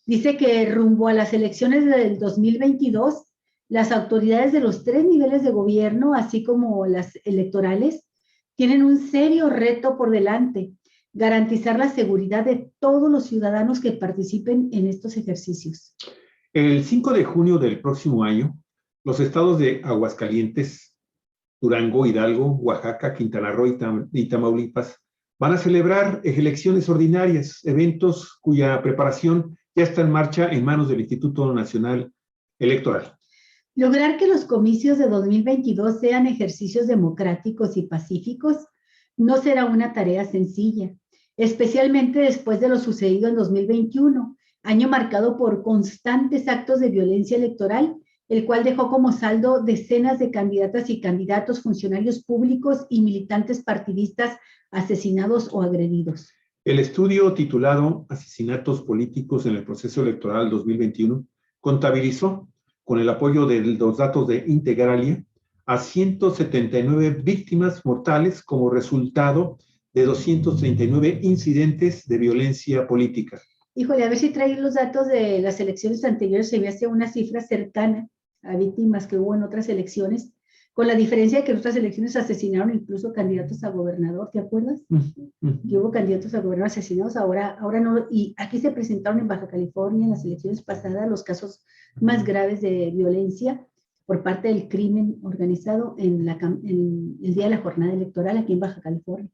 Dice que rumbo a las elecciones del 2022, las autoridades de los 3 niveles de gobierno, así como las electorales, tienen un serio reto por delante: garantizar la seguridad de todos los ciudadanos que participen en estos ejercicios. El 5 de junio del próximo año, los estados de Aguascalientes, Durango, Hidalgo, Oaxaca, Quintana Roo y Tamaulipas van a celebrar elecciones ordinarias, eventos cuya preparación ya está en marcha en manos del Instituto Nacional Electoral. Lograr que los comicios de 2022 sean ejercicios democráticos y pacíficos no será una tarea sencilla, especialmente después de lo sucedido en 2021, año marcado por constantes actos de violencia electoral, el cual dejó como saldo decenas de candidatas y candidatos, funcionarios públicos y militantes partidistas asesinados o agredidos. El estudio titulado Asesinatos políticos en el proceso electoral 2021 contabilizó, con el apoyo de los datos de Integralia, a 179 víctimas mortales como resultado de 239 incidentes de violencia política. Híjole, a ver si traen los datos de las elecciones anteriores, se me hace una cifra cercana a víctimas que hubo en otras elecciones, con la diferencia de que en otras elecciones asesinaron incluso candidatos a gobernador, ¿te acuerdas? Que hubo candidatos a gobernador asesinados, ahora no, y aquí se presentaron en Baja California en las elecciones pasadas los casos más graves de violencia por parte del crimen organizado en el día de la jornada electoral aquí en Baja California.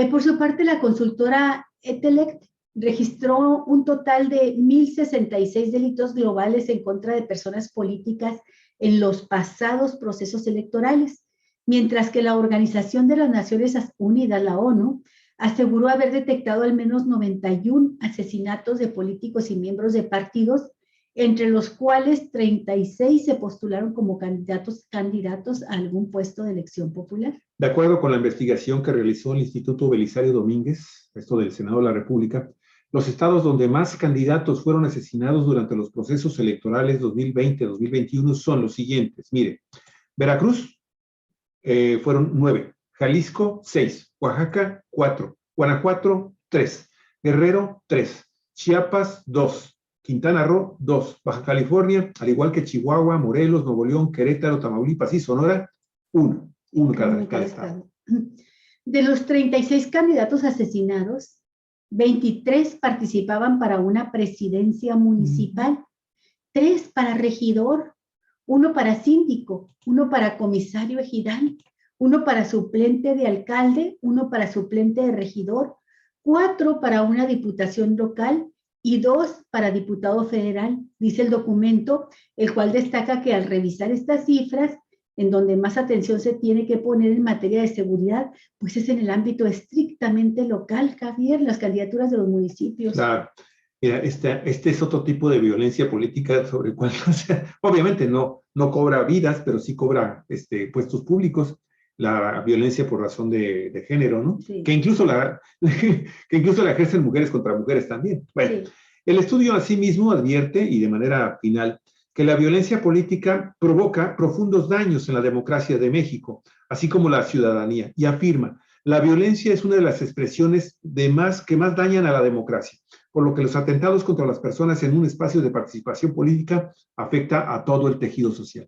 Por su parte, la consultora Etelect registró un total de 1,066 delitos globales en contra de personas políticas en los pasados procesos electorales, mientras que la Organización de las Naciones Unidas, la ONU, aseguró haber detectado al menos 91 asesinatos de políticos y miembros de partidos, entre los cuales 36 se postularon como candidatos a algún puesto de elección popular. De acuerdo con la investigación que realizó el Instituto Belisario Domínguez, esto del Senado de la República, los estados donde más candidatos fueron asesinados durante los procesos electorales 2020-2021 son los siguientes. Mire, Veracruz fueron 9, Jalisco 6, Oaxaca 4, Guanajuato 3, Guerrero 3, Chiapas 2, Quintana Roo 2, Baja California, al igual que Chihuahua, Morelos, Nuevo León, Querétaro, Tamaulipas y Sonora, 1 cada estado. De los 36 candidatos asesinados, 23 participaban para una presidencia municipal, 3 para regidor, 1 para síndico, 1 para comisario ejidal, 1 para suplente de alcalde, 1 para suplente de regidor, 4 para una diputación local y 2 para diputado federal, dice el documento, el cual destaca que al revisar estas cifras, en donde más atención se tiene que poner en materia de seguridad, pues es en el ámbito estrictamente local, Javier, las candidaturas de los municipios. Claro. Mira, este es otro tipo de violencia política sobre el cual, o sea, obviamente no cobra vidas, pero sí cobra puestos públicos, la violencia por razón de género, ¿no? Sí. Que incluso la ejercen mujeres contra mujeres también. Bueno, sí. El estudio asimismo advierte, y de manera final, que la violencia política provoca profundos daños en la democracia de México, así como la ciudadanía, y afirma, la violencia es una de las expresiones que más dañan a la democracia, por lo que los atentados contra las personas en un espacio de participación política afecta a todo el tejido social.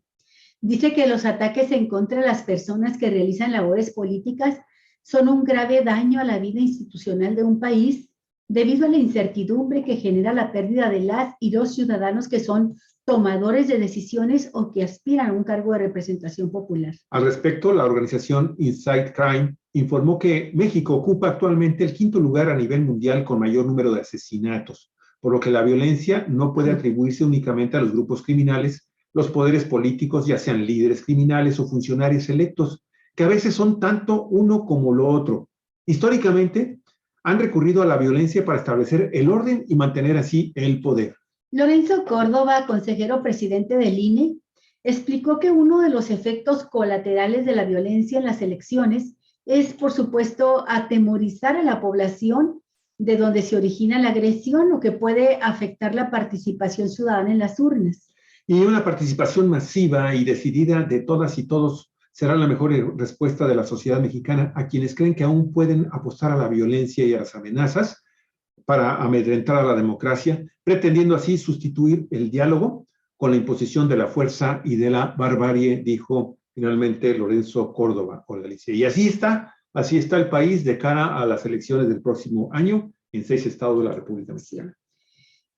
Dice que los ataques en contra de las personas que realizan labores políticas son un grave daño a la vida institucional de un país debido a la incertidumbre que genera la pérdida de las y los ciudadanos que son tomadores de decisiones o que aspiran a un cargo de representación popular. Al respecto, la organización Inside Crime informó que México ocupa actualmente el 5º lugar a nivel mundial con mayor número de asesinatos, por lo que la violencia no puede atribuirse únicamente a los grupos criminales, los poderes políticos, ya sean líderes criminales o funcionarios electos, que a veces son tanto uno como lo otro. Históricamente, han recurrido a la violencia para establecer el orden y mantener así el poder. Lorenzo Córdoba, consejero presidente del INE, explicó que uno de los efectos colaterales de la violencia en las elecciones es, por supuesto, atemorizar a la población de donde se origina la agresión, lo que puede afectar la participación ciudadana en las urnas. Y una participación masiva y decidida de todas y todos será la mejor respuesta de la sociedad mexicana a quienes creen que aún pueden apostar a la violencia y a las amenazas para amedrentar a la democracia, pretendiendo así sustituir el diálogo con la imposición de la fuerza y de la barbarie, dijo finalmente Lorenzo Córdoba Orgalicia. Y así está el país de cara a las elecciones del próximo año en 6 estados de la República Mexicana.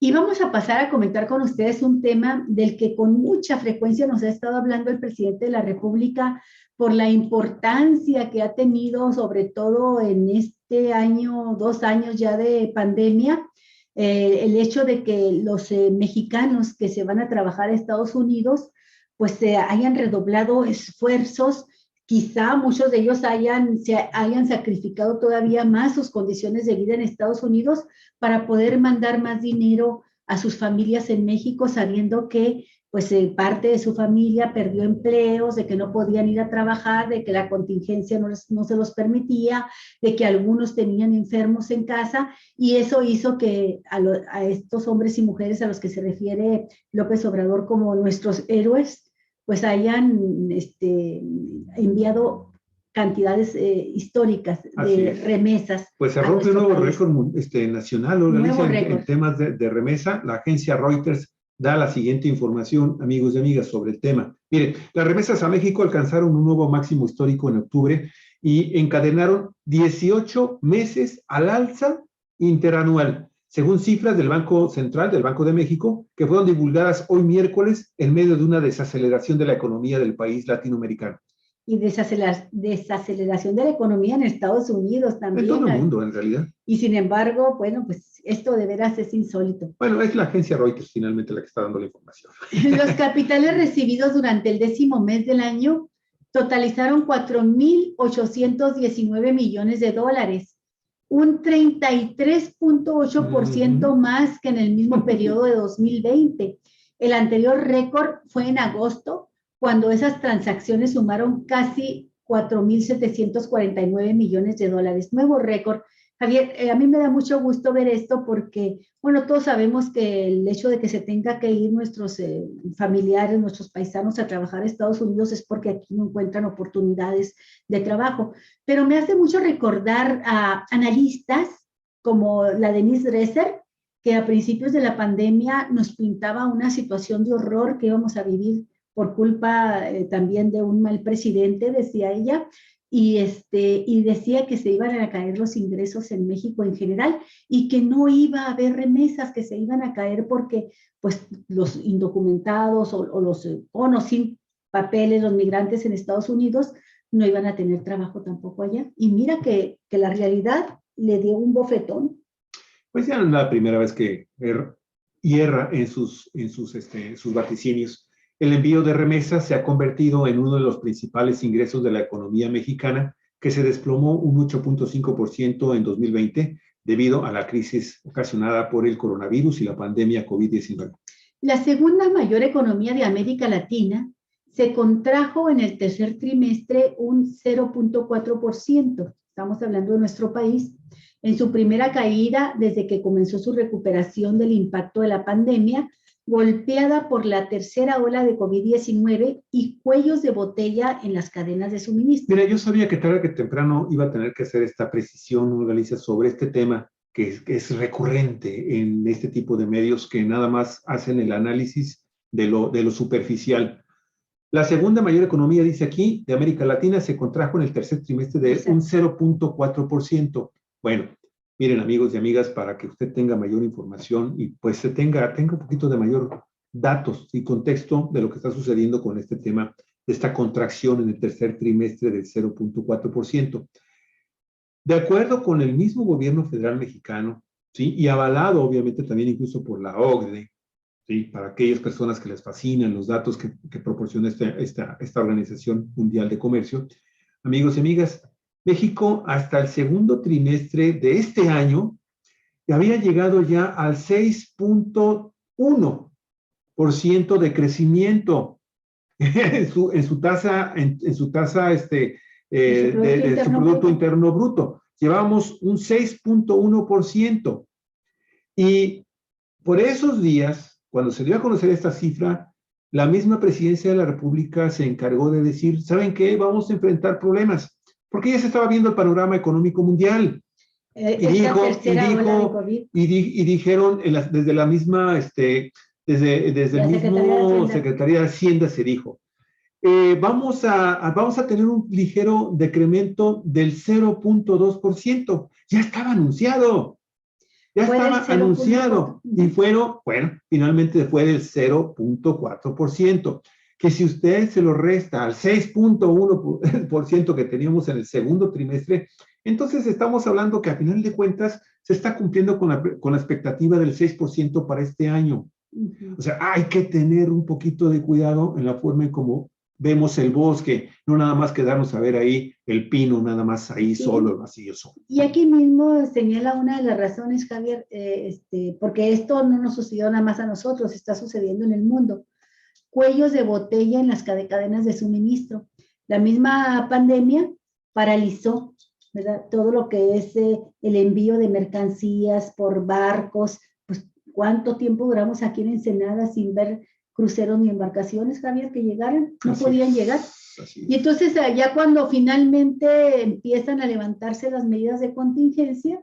Y vamos a pasar a comentar con ustedes un tema del que con mucha frecuencia nos ha estado hablando el presidente de la República por la importancia que ha tenido, sobre todo en este año, 2 años ya de pandemia, el hecho de que los mexicanos que se van a trabajar a Estados Unidos, pues hayan redoblado esfuerzos. Quizá muchos de ellos se hayan sacrificado todavía más sus condiciones de vida en Estados Unidos para poder mandar más dinero a sus familias en México, sabiendo que pues parte de su familia perdió empleos, de que no podían ir a trabajar, de que la contingencia no se los permitía, de que algunos tenían enfermos en casa, y eso hizo que a estos hombres y mujeres a los que se refiere López Obrador como nuestros héroes, pues hayan enviado cantidades históricas de remesas. Pues se rompe un nuevo récord nacional, en temas de remesa. La agencia Reuters da la siguiente información, amigos y amigas, sobre el tema. Miren, las remesas a México alcanzaron un nuevo máximo histórico en octubre y encadenaron 18 meses al alza interanual, según cifras del Banco Central, del Banco de México, que fueron divulgadas hoy miércoles en medio de una desaceleración de la economía del país latinoamericano. Y desaceleración de la economía en Estados Unidos también. En todo el mundo, en realidad. Y sin embargo, bueno, pues esto de veras es insólito. Bueno, es la agencia Reuters finalmente la que está dando la información. Los capitales recibidos durante el 10º mes del año totalizaron 4.819 millones de dólares, un 33.8% más que en el mismo periodo de 2020. El anterior récord fue en agosto, cuando esas transacciones sumaron casi 4.749 millones de dólares. Nuevo récord. Javier, a mí me da mucho gusto ver esto porque, bueno, todos sabemos que el hecho de que se tenga que ir nuestros familiares, nuestros paisanos a trabajar a Estados Unidos es porque aquí no encuentran oportunidades de trabajo. Pero me hace mucho recordar a analistas como la Denise Dresser, que a principios de la pandemia nos pintaba una situación de horror que íbamos a vivir por culpa también de un mal presidente, decía ella, y decía que se iban a caer los ingresos en México en general y que no iba a haber remesas, que se iban a caer porque pues, los indocumentados o los sin papeles, los migrantes en Estados Unidos, no iban a tener trabajo tampoco allá. Y mira que la realidad le dio un bofetón. Pues ya no es la primera vez que hierra en sus vaticinios. El envío de remesas se ha convertido en uno de los principales ingresos de la economía mexicana, que se desplomó un 8.5% en 2020 debido a la crisis ocasionada por el coronavirus y la pandemia COVID-19. La segunda mayor economía de América Latina se contrajo en el tercer trimestre un 0.4%. Estamos hablando de nuestro país. En su primera caída desde que comenzó su recuperación del impacto de la pandemia, golpeada por la tercera ola de COVID-19 y cuellos de botella en las cadenas de suministro. Mira, yo sabía que tarde que temprano iba a tener que hacer esta precisión, Galicia, sobre este tema que es recurrente en este tipo de medios que nada más hacen el análisis de lo superficial. La segunda mayor economía, dice aquí, de América Latina se contrajo en el tercer trimestre de un 0.4%. Bueno, miren, amigos y amigas, para que usted tenga mayor información y pues tenga un poquito de mayor datos y contexto de lo que está sucediendo con este tema de esta contracción en el tercer trimestre del 0.4%. De acuerdo con el mismo gobierno federal mexicano, ¿sí? Y avalado obviamente también incluso por la OCDE, ¿sí? Para aquellas personas que les fascinan los datos que proporciona esta Organización Mundial de Comercio, amigos y amigas, México hasta el segundo trimestre de este año había llegado ya al 6.1% de crecimiento en su tasa de su Producto Interno Bruto. Llevábamos un 6.1%. Y por esos días, cuando se dio a conocer esta cifra, la misma Presidencia de la República se encargó de decir, ¿saben qué? Vamos a enfrentar problemas. Porque ya se estaba viendo el panorama económico mundial. Y dijeron desde la misma, desde el mismo Secretaría de Hacienda se dijo, vamos a tener un ligero decremento del 0.2%. Ya estaba anunciado. Ya Fue del estaba anunciado 0.4. y fueron, bueno, finalmente fue del 0.4%, que si usted se lo resta al 6.1% que teníamos en el segundo trimestre, entonces estamos hablando que a final de cuentas se está cumpliendo con la expectativa del 6% para este año. O sea, hay que tener un poquito de cuidado en la forma en cómo vemos el bosque, no nada más quedarnos a ver ahí el pino, nada más ahí Sí. solo, vacío solo. Y aquí mismo señala una de las razones, Javier, porque esto no nos sucedió nada más a nosotros, está sucediendo en el mundo. Cuellos de botella en las cadenas de suministro. La misma pandemia paralizó, ¿verdad? Todo lo que es el envío de mercancías por barcos. Pues, ¿cuánto tiempo duramos aquí en Ensenada sin ver cruceros ni embarcaciones, Javier, que llegaran? No podían llegar. Y entonces ya cuando finalmente empiezan a levantarse las medidas de contingencia,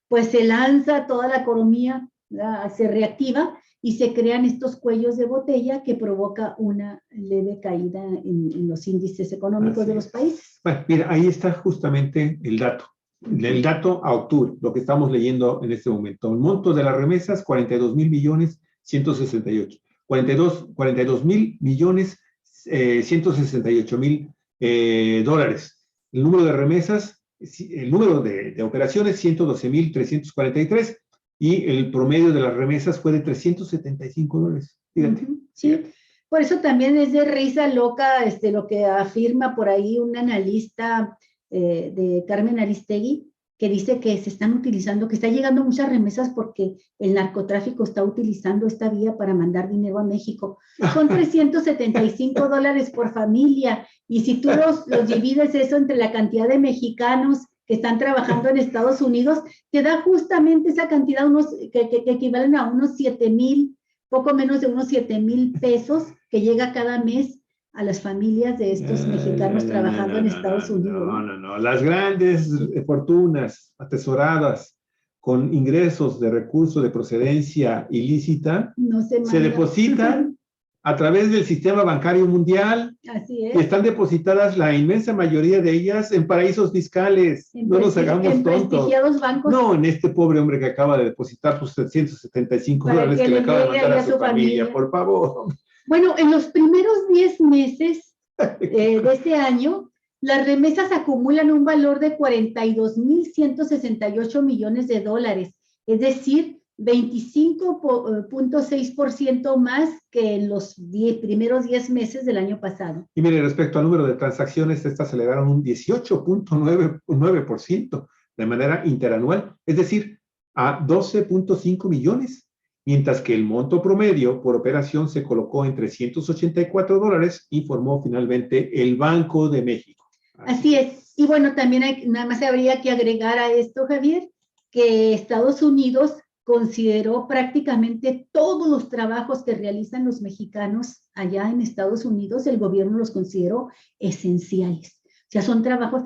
pues se lanza toda la economía, ¿verdad? Se reactiva y se crean estos cuellos de botella que provoca una leve caída en los índices económicos de los países. Bueno, mira, ahí está justamente el dato. El dato a octubre, lo que estamos leyendo en este momento. El monto de las remesas, 42,168. 42,168,000 dólares. El número de remesas, el número de operaciones, 112,343. Y el promedio de las remesas fue de $375. Fíjate. Sí, por eso también es de risa loca lo que afirma por ahí un analista de Carmen Aristegui, que dice que se están utilizando, que está llegando muchas remesas porque el narcotráfico está utilizando esta vía para mandar dinero a México. Son $375 por familia, y si tú los divides eso entre la cantidad de mexicanos que están trabajando en Estados Unidos, te da justamente esa cantidad, que equivalen a unos 7,000, poco menos de unos 7,000 pesos que llega cada mes a las familias de estos mexicanos trabajando en Estados Unidos. No. Las grandes fortunas atesoradas con ingresos de recursos de procedencia ilícita se depositan a través del sistema bancario mundial. Así es. Y están depositadas la inmensa mayoría de ellas en paraísos fiscales. No nos hagamos tontos. En prestigiados bancos. No, en este pobre hombre que acaba de depositar sus $775 que le acaba de mandar a su familia, por favor. Bueno, en los primeros 10 meses de este año, las remesas acumulan un valor de 42,168 millones de dólares, es decir, 25.6% más que en los primeros 10 meses del año pasado. Y mire, respecto al número de transacciones, estas se elevaron un 18.9% de manera interanual, es decir, a 12.5 millones. Mientras que el monto promedio por operación se colocó en $384, informó finalmente el Banco de México. Así es. Y bueno, también nada más habría que agregar a esto, Javier, que Estados Unidos consideró prácticamente todos los trabajos que realizan los mexicanos allá en Estados Unidos, el gobierno los consideró esenciales. O sea, son trabajos,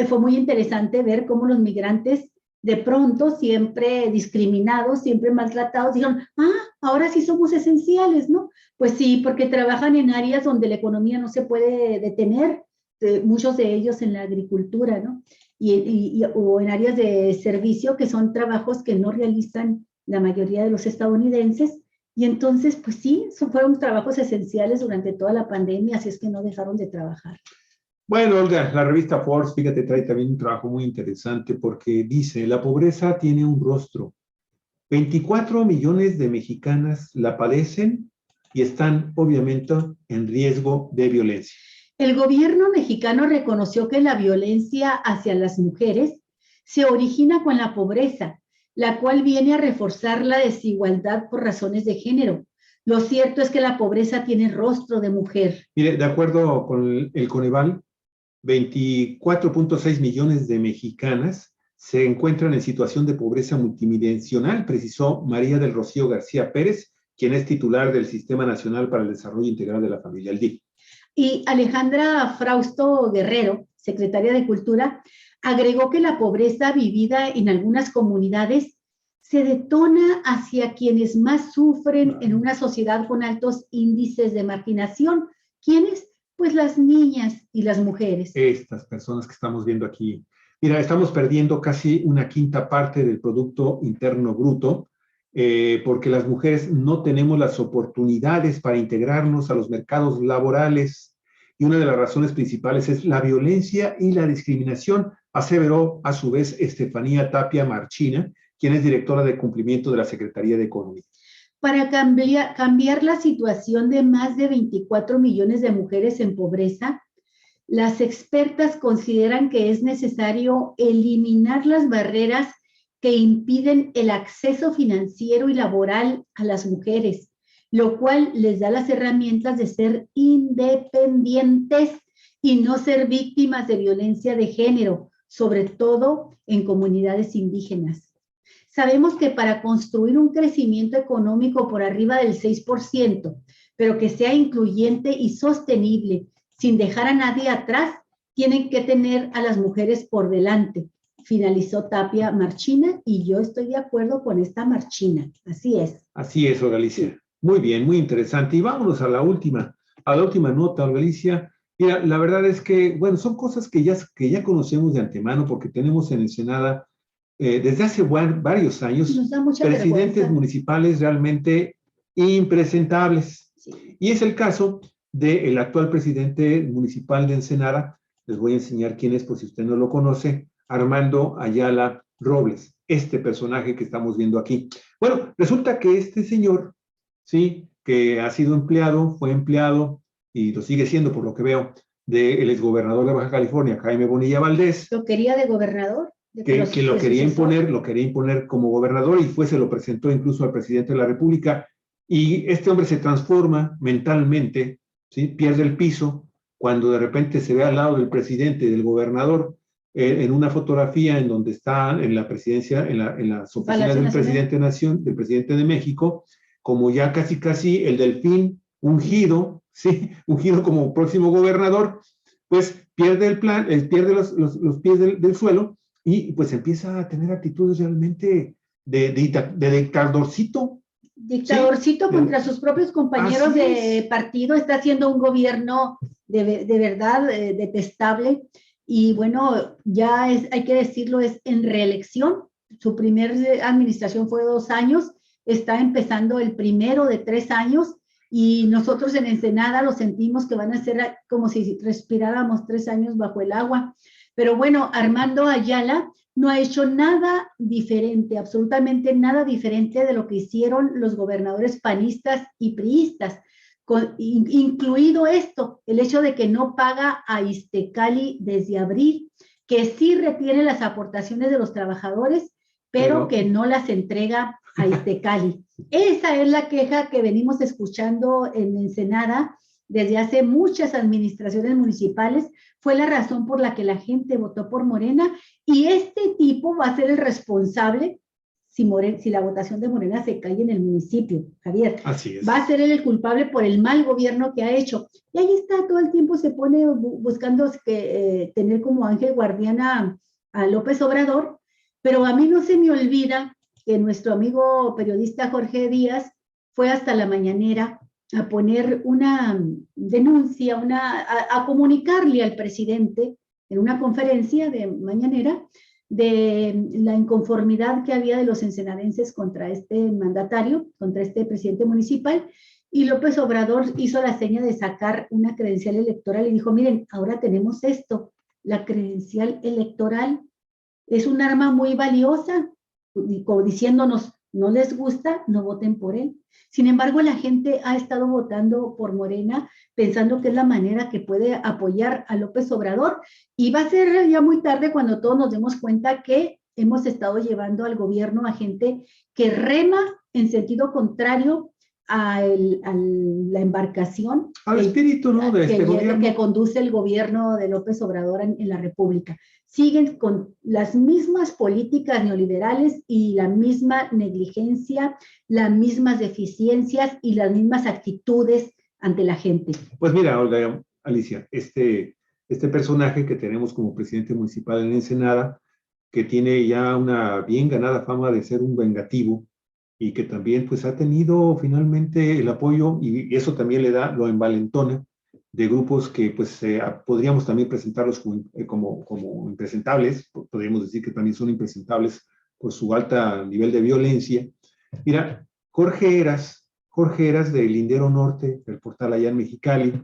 fue muy interesante ver cómo los migrantes de pronto, siempre discriminados, siempre maltratados, dijeron, ahora sí somos esenciales, ¿no? Pues sí, porque trabajan en áreas donde la economía no se puede detener, muchos de ellos en la agricultura, ¿no? O en áreas de servicio, que son trabajos que no realizan la mayoría de los estadounidenses. Y entonces, pues sí, fueron trabajos esenciales durante toda la pandemia, así es que no dejaron de trabajar. Bueno, Olga, la revista Forbes, fíjate, trae también un trabajo muy interesante porque dice, la pobreza tiene un rostro. 24 millones de mexicanas la padecen y están, obviamente, en riesgo de violencia. El gobierno mexicano reconoció que la violencia hacia las mujeres se origina con la pobreza, la cual viene a reforzar la desigualdad por razones de género. Lo cierto es que la pobreza tiene rostro de mujer. Mire, de acuerdo con el Coneval, 24.6 millones de mexicanas se encuentran en situación de pobreza multidimensional, precisó María del Rocío García Pérez, quien es titular del Sistema Nacional para el Desarrollo Integral de la Familia, el DIF. Y Alejandra Frausto Guerrero, secretaria de Cultura, agregó que la pobreza vivida en algunas comunidades se detona hacia quienes más sufren en una sociedad con altos índices de marginación. ¿Quiénes? Pues las niñas y las mujeres. Estas personas que estamos viendo aquí. Mira, estamos perdiendo casi una quinta parte del Producto Interno Bruto, porque las mujeres no tenemos las oportunidades para integrarnos a los mercados laborales. Y una de las razones principales es la violencia y la discriminación, aseveró a su vez Estefanía Tapia Marchina, quien es directora de cumplimiento de la Secretaría de Economía. Para cambiar la situación de más de 24 millones de mujeres en pobreza, las expertas consideran que es necesario eliminar las barreras que impiden el acceso financiero y laboral a las mujeres, lo cual les da las herramientas de ser independientes y no ser víctimas de violencia de género, sobre todo en comunidades indígenas. Sabemos que para construir un crecimiento económico por arriba del 6%, pero que sea incluyente y sostenible, sin dejar a nadie atrás, tienen que tener a las mujeres por delante, finalizó Tapia Marchina, y yo estoy de acuerdo con esta Marchina. Así es. Así es, Olga-Alicia. Sí. Muy bien, muy interesante. Y vámonos a la última nota, Olga-Alicia. Mira, la verdad es que, bueno, son cosas que ya conocemos de antemano, porque tenemos en Ensenada desde hace varios años presidentes vergüenza. Municipales realmente impresentables. Sí. Y es el caso del actual presidente municipal de Ensenada. Les voy a enseñar quién es, por si usted no lo conoce, Armando Ayala Robles, este personaje que estamos viendo aquí. Bueno, resulta que este señor, sí, que ha sido fue empleado, y lo sigue siendo por lo que veo, del exgobernador de Baja California, Jaime Bonilla Valdés. ¿Lo quería de gobernador? Que lo quería imponer como gobernador, y se lo presentó incluso al presidente de la República, y este hombre se transforma mentalmente, ¿sí? Pierde el piso cuando de repente se ve al lado del presidente y del gobernador en una fotografía en donde están en la presidencia, en las oficinas del presidente de México, como ya casi el delfín ungido, ¿sí? Ungido como próximo gobernador, pues pierde pierde los pies del suelo, y pues empieza a tener actitudes realmente de dictadorcito. Dictadorcito, ¿sí? Contra sus propios compañeros de partido. Está haciendo un gobierno de verdad detestable. Y bueno, hay que decirlo, es en reelección. Su primer administración fue 2 años. Está empezando el primero de 3 años. Y nosotros en Ensenada lo sentimos que van a ser como si respiráramos 3 años bajo el agua. Pero bueno, Armando Ayala no ha hecho nada diferente, absolutamente nada diferente de lo que hicieron los gobernadores panistas y priistas, incluido esto, el hecho de que no paga a Iztecali desde abril, que sí retiene las aportaciones de los trabajadores, pero que no las entrega a Iztecali. Esa es la queja que venimos escuchando en Ensenada desde hace muchas administraciones municipales. Fue la razón por la que la gente votó por Morena, y este tipo va a ser el responsable si la votación de Morena se cae en el municipio, Javier. Así es. Va a ser él el culpable por el mal gobierno que ha hecho. Y ahí está, todo el tiempo se pone buscando tener como ángel guardián a López Obrador, pero a mí no se me olvida que nuestro amigo periodista Jorge Díaz fue hasta la mañanera a poner una denuncia, a comunicarle al presidente en una conferencia de mañanera de la inconformidad que había de los ensenadenses contra este mandatario, contra este presidente municipal, y López Obrador hizo la seña de sacar una credencial electoral y dijo, miren, ahora tenemos esto, la credencial electoral es un arma muy valiosa, como diciéndonos, no les gusta, no voten por él. Sin embargo, la gente ha estado votando por Morena pensando que es la manera que puede apoyar a López Obrador, y va a ser ya muy tarde cuando todos nos demos cuenta que hemos estado llevando al gobierno a gente que rema en sentido contrario a la embarcación. Al espíritu, ¿no? De este gobierno. Que conduce el gobierno de López Obrador en la República. Siguen con las mismas políticas neoliberales y la misma negligencia, las mismas deficiencias y las mismas actitudes ante la gente. Pues mira, Olga, Alicia, este personaje que tenemos como presidente municipal en Ensenada, que tiene ya una bien ganada fama de ser un vengativo, y que también pues ha tenido finalmente el apoyo, y eso también lo envalentona de grupos que pues podríamos también presentarlos como impresentables, podríamos decir que también son impresentables por su alto nivel de violencia. Mira, Jorge Eras de Lindero Norte, del portal allá en Mexicali, el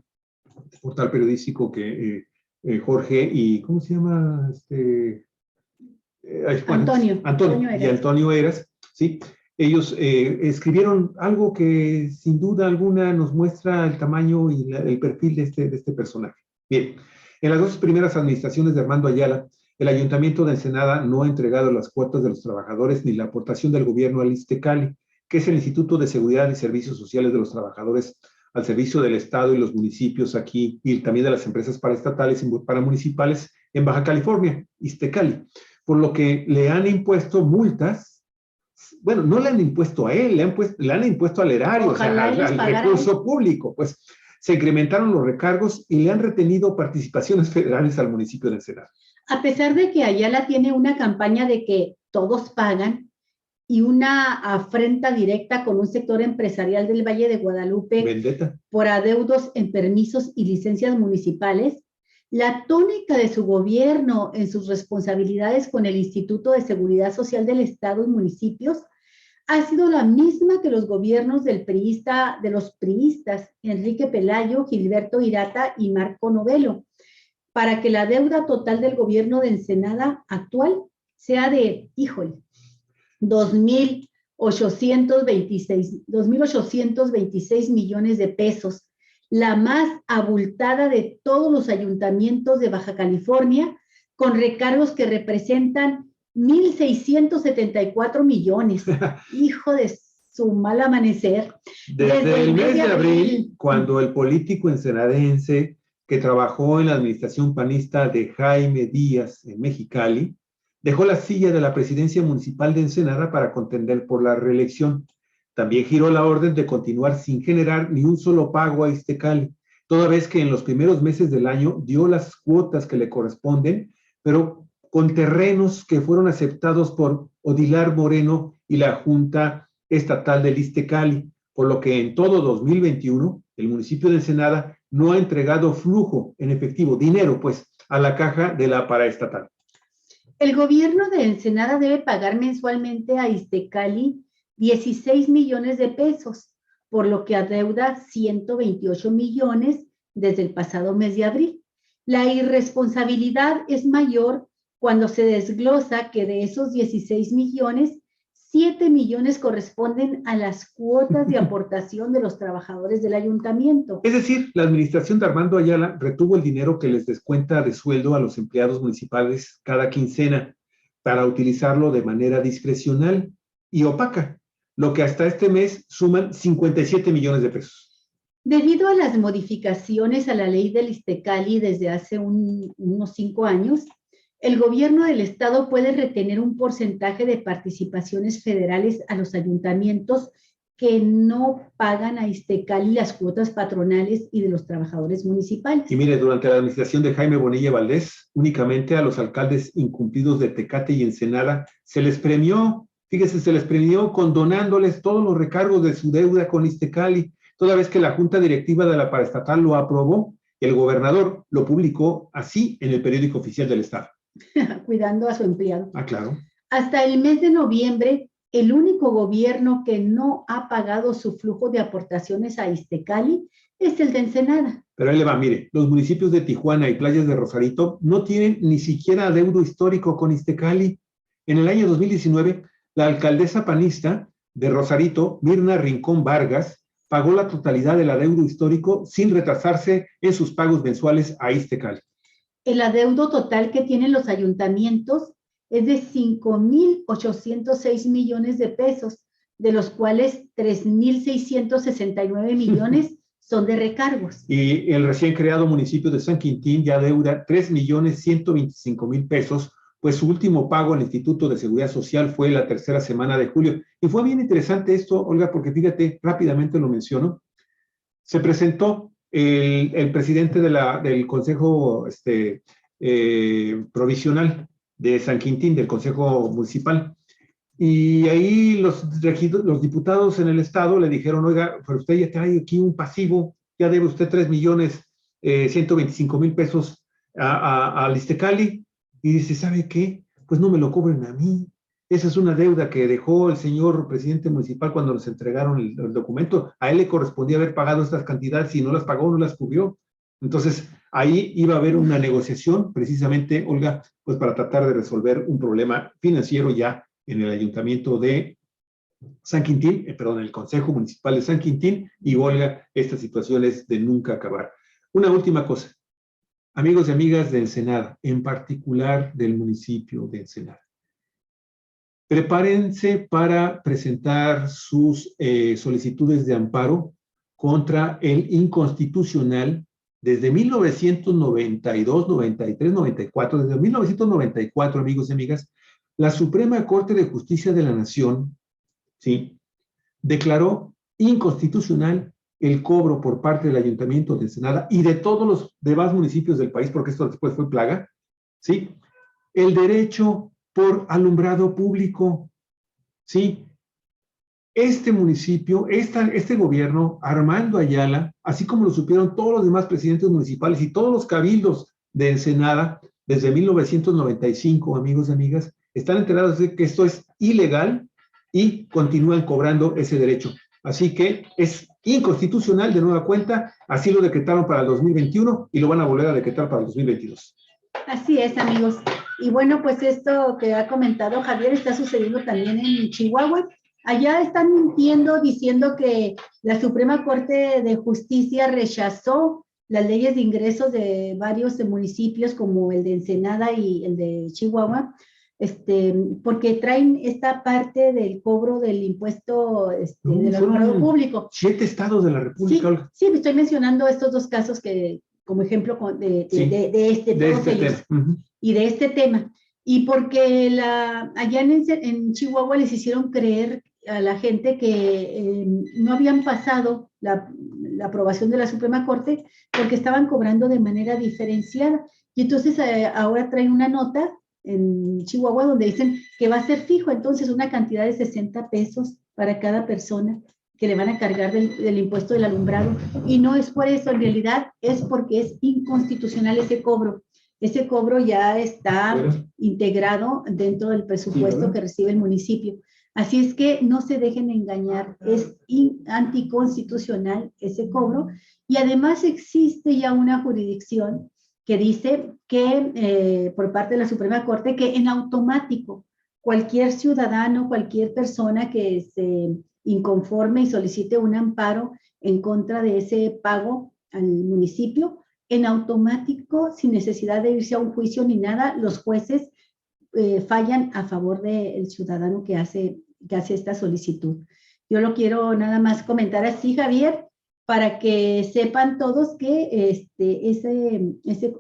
portal periodístico que Jorge y, ¿cómo se llama? Antonio Eras, ¿sí? Ellos escribieron algo que sin duda alguna nos muestra el tamaño y el perfil de este personaje. Bien, en las dos primeras administraciones de Armando Ayala, el Ayuntamiento de Ensenada no ha entregado las cuotas de los trabajadores ni la aportación del gobierno al ISSSTECALI, que es el Instituto de Seguridad y Servicios Sociales de los Trabajadores al servicio del Estado y los municipios aquí, y también de las empresas paraestatales y paramunicipales en Baja California, ISSSTECALI, por lo que le han impuesto multas. Bueno, no le han impuesto a él, le han impuesto al erario, o sea, al recurso público, pues se incrementaron los recargos y le han retenido participaciones federales al municipio de Ensenada. A pesar de que Ayala tiene una campaña de que todos pagan y una afrenta directa con un sector empresarial del Valle de Guadalupe Vendetta. Por adeudos en permisos y licencias municipales, la tónica de su gobierno en sus responsabilidades con el Instituto de Seguridad Social del Estado y municipios ha sido la misma que los gobiernos de los priistas Enrique Pelayo, Gilberto Hirata y Marco Novelo, para que la deuda total del gobierno de Ensenada actual sea de, 2.826 millones de pesos, la más abultada de todos los ayuntamientos de Baja California, con recargos que representan 1.674 millones. Hijo de su mal amanecer. Desde el mes de abril, cuando el político ensenadense que trabajó en la administración panista de Jaime Díaz en Mexicali, dejó la silla de la presidencia municipal de Ensenada para contender por la reelección. También giró la orden de continuar sin generar ni un solo pago a ISSSTECALI, toda vez que en los primeros meses del año dio las cuotas que le corresponden, pero con terrenos que fueron aceptados por Odilar Moreno y la Junta Estatal del ISSSTECALI, por lo que en todo 2021 el municipio de Ensenada no ha entregado flujo en efectivo, dinero pues, a la caja de la paraestatal. El gobierno de Ensenada debe pagar mensualmente a ISSSTECALI 16 millones de pesos, por lo que adeuda 128 millones desde el pasado mes de abril. La irresponsabilidad es mayor cuando se desglosa que de esos 16 millones, 7 millones corresponden a las cuotas de aportación de los trabajadores del ayuntamiento. Es decir, la administración de Armando Ayala retuvo el dinero que les descuenta de sueldo a los empleados municipales cada quincena para utilizarlo de manera discrecional y opaca, lo que hasta este mes suman 57 millones de pesos. Debido a las modificaciones a la ley del ISSSTECALI desde hace unos 5 años, el gobierno del estado puede retener un porcentaje de participaciones federales a los ayuntamientos que no pagan a ISSSTECALI las cuotas patronales y de los trabajadores municipales. Y mire, durante la administración de Jaime Bonilla Valdés, únicamente a los alcaldes incumplidos de Tecate y Ensenada se les premió, fíjese, se les premió condonándoles todos los recargos de su deuda con ISSSTECALI, toda vez que la Junta Directiva de la Paraestatal lo aprobó y el gobernador lo publicó así en el periódico oficial del estado. Cuidando a su empleado. Ah, claro. Hasta el mes de noviembre, el único gobierno que no ha pagado su flujo de aportaciones a ISSSTECALI es el de Ensenada. Pero ahí le va, mire, los municipios de Tijuana y Playas de Rosarito no tienen ni siquiera adeudo histórico con ISSSTECALI. En el año 2019, la alcaldesa panista de Rosarito, Mirna Rincón Vargas, pagó la totalidad del adeudo histórico sin retrasarse en sus pagos mensuales a ISSSTECALI. El adeudo total que tienen los ayuntamientos es de 5.806 millones de pesos, de los cuales 3.669 millones son de recargos. Y el recién creado municipio de San Quintín ya adeuda 3.125.000 pesos, pues su último pago al Instituto de Seguridad Social fue la tercera semana de julio. Y fue bien interesante esto, Olga, porque fíjate, rápidamente lo menciono. Se presentó el presidente del Consejo Provisional de San Quintín, del Consejo Municipal, y ahí los diputados en el estado le dijeron, oiga, pero usted ya trae aquí un pasivo, ya debe usted 3 millones 125,000 pesos al Iztecali y dice, ¿sabe qué? Pues no me lo cobren a mí. Esa es una deuda que dejó el señor presidente municipal cuando nos entregaron el documento. A él le correspondía haber pagado estas cantidades, si no las pagó, no las cubrió. Entonces, ahí iba a haber una negociación, precisamente, Olga, pues para tratar de resolver un problema financiero ya en el ayuntamiento de San Quintín, perdón, el Consejo Municipal de San Quintín, y Olga, esta situación es de nunca acabar. Una última cosa, amigos y amigas de Ensenada, en particular del municipio de Ensenada, prepárense para presentar sus solicitudes de amparo contra el inconstitucional desde 1992, 93, 94, desde 1994, amigos y amigas, la Suprema Corte de Justicia de la Nación, ¿sí?, declaró inconstitucional el cobro por parte del Ayuntamiento de Ensenada y de todos los demás municipios del país, porque esto después fue plaga, ¿sí?, el derecho por alumbrado público, ¿sí? Este municipio, este gobierno, Armando Ayala, así como lo supieron todos los demás presidentes municipales y todos los cabildos de Ensenada, desde 1995, amigos y amigas, están enterados de que esto es ilegal y continúan cobrando ese derecho. Así que es inconstitucional de nueva cuenta, así lo decretaron para el 2021 y lo van a volver a decretar para el 2022. Así es, amigos. Y bueno, pues esto que ha comentado Javier está sucediendo también en Chihuahua. Allá están mintiendo diciendo que la Suprema Corte de Justicia rechazó las leyes de ingresos de varios municipios como el de Ensenada y el de Chihuahua, porque traen esta parte del cobro del impuesto del alumbrado público. 7 estados de la República. Sí, me estoy mencionando estos dos casos que como ejemplo de este tema. Y de este tema. Y porque allá en Chihuahua les hicieron creer a la gente que no habían pasado la aprobación de la Suprema Corte porque estaban cobrando de manera diferenciada. Y entonces ahora traen una nota en Chihuahua donde dicen que va a ser fijo, entonces una cantidad de 60 pesos para cada persona que le van a cargar del impuesto del alumbrado. Y no es por eso, en realidad es porque es inconstitucional ese cobro. Ese cobro ya está integrado dentro del presupuesto que recibe el municipio. Así es que no se dejen engañar, es anticonstitucional ese cobro. Y además existe ya una jurisdicción que dice que por parte de la Suprema Corte que en automático cualquier ciudadano, cualquier persona que se inconforme y solicite un amparo en contra de ese pago al municipio, en automático, sin necesidad de irse a un juicio ni nada, los jueces fallan a favor del ciudadano que hace esta solicitud. Yo lo quiero nada más comentar así, Javier, para que sepan todos que ese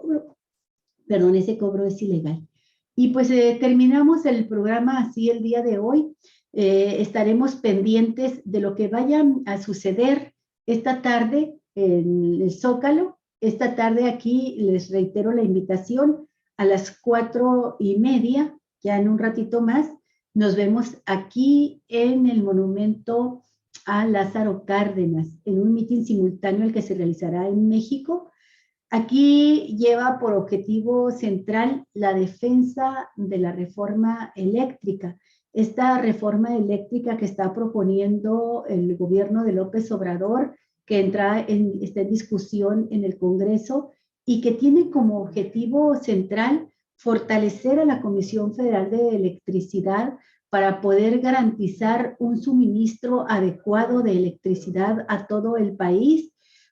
cobro es ilegal. Y pues terminamos el programa así el día de hoy. Estaremos pendientes de lo que vaya a suceder esta tarde en el Zócalo. Esta tarde aquí les reitero la invitación a las 4:30, ya en un ratito más, nos vemos aquí en el monumento a Lázaro Cárdenas, en un mitin simultáneo el que se realizará en México. Aquí lleva por objetivo central la defensa de la reforma eléctrica. Esta reforma eléctrica que está proponiendo el gobierno de López Obrador, que está en discusión en el Congreso y que tiene como objetivo central fortalecer a la Comisión Federal de Electricidad para poder garantizar un suministro adecuado de electricidad a todo el país,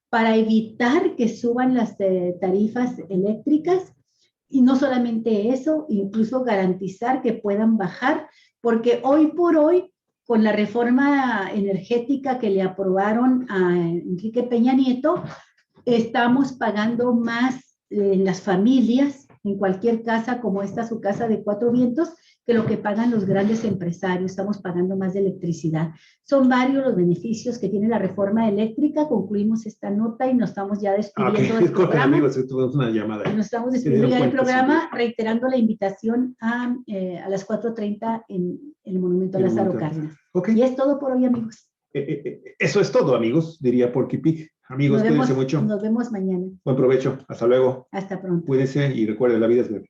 para evitar que suban las tarifas eléctricas y no solamente eso, incluso garantizar que puedan bajar, porque hoy por hoy, con la reforma energética que le aprobaron a Enrique Peña Nieto, estamos pagando más en las familias, en cualquier casa como esta, su casa de 4 vientos, que lo que pagan los grandes empresarios. Estamos pagando más de electricidad. Son varios los beneficios que tiene la reforma eléctrica. Concluimos esta nota y nos estamos ya despidiendo del programa. Amigos, tuvimos una llamada. Nos estamos despidiendo ya del programa, reiterando la invitación a las 4:30 en el Monumento a Lázaro Cárdenas. Y es todo por hoy, amigos. Eso es todo, amigos, diría Porky Pig. Amigos, cuídense mucho. Nos vemos mañana. Buen provecho. Hasta luego. Hasta pronto. Cuídense y recuerden, la vida es breve.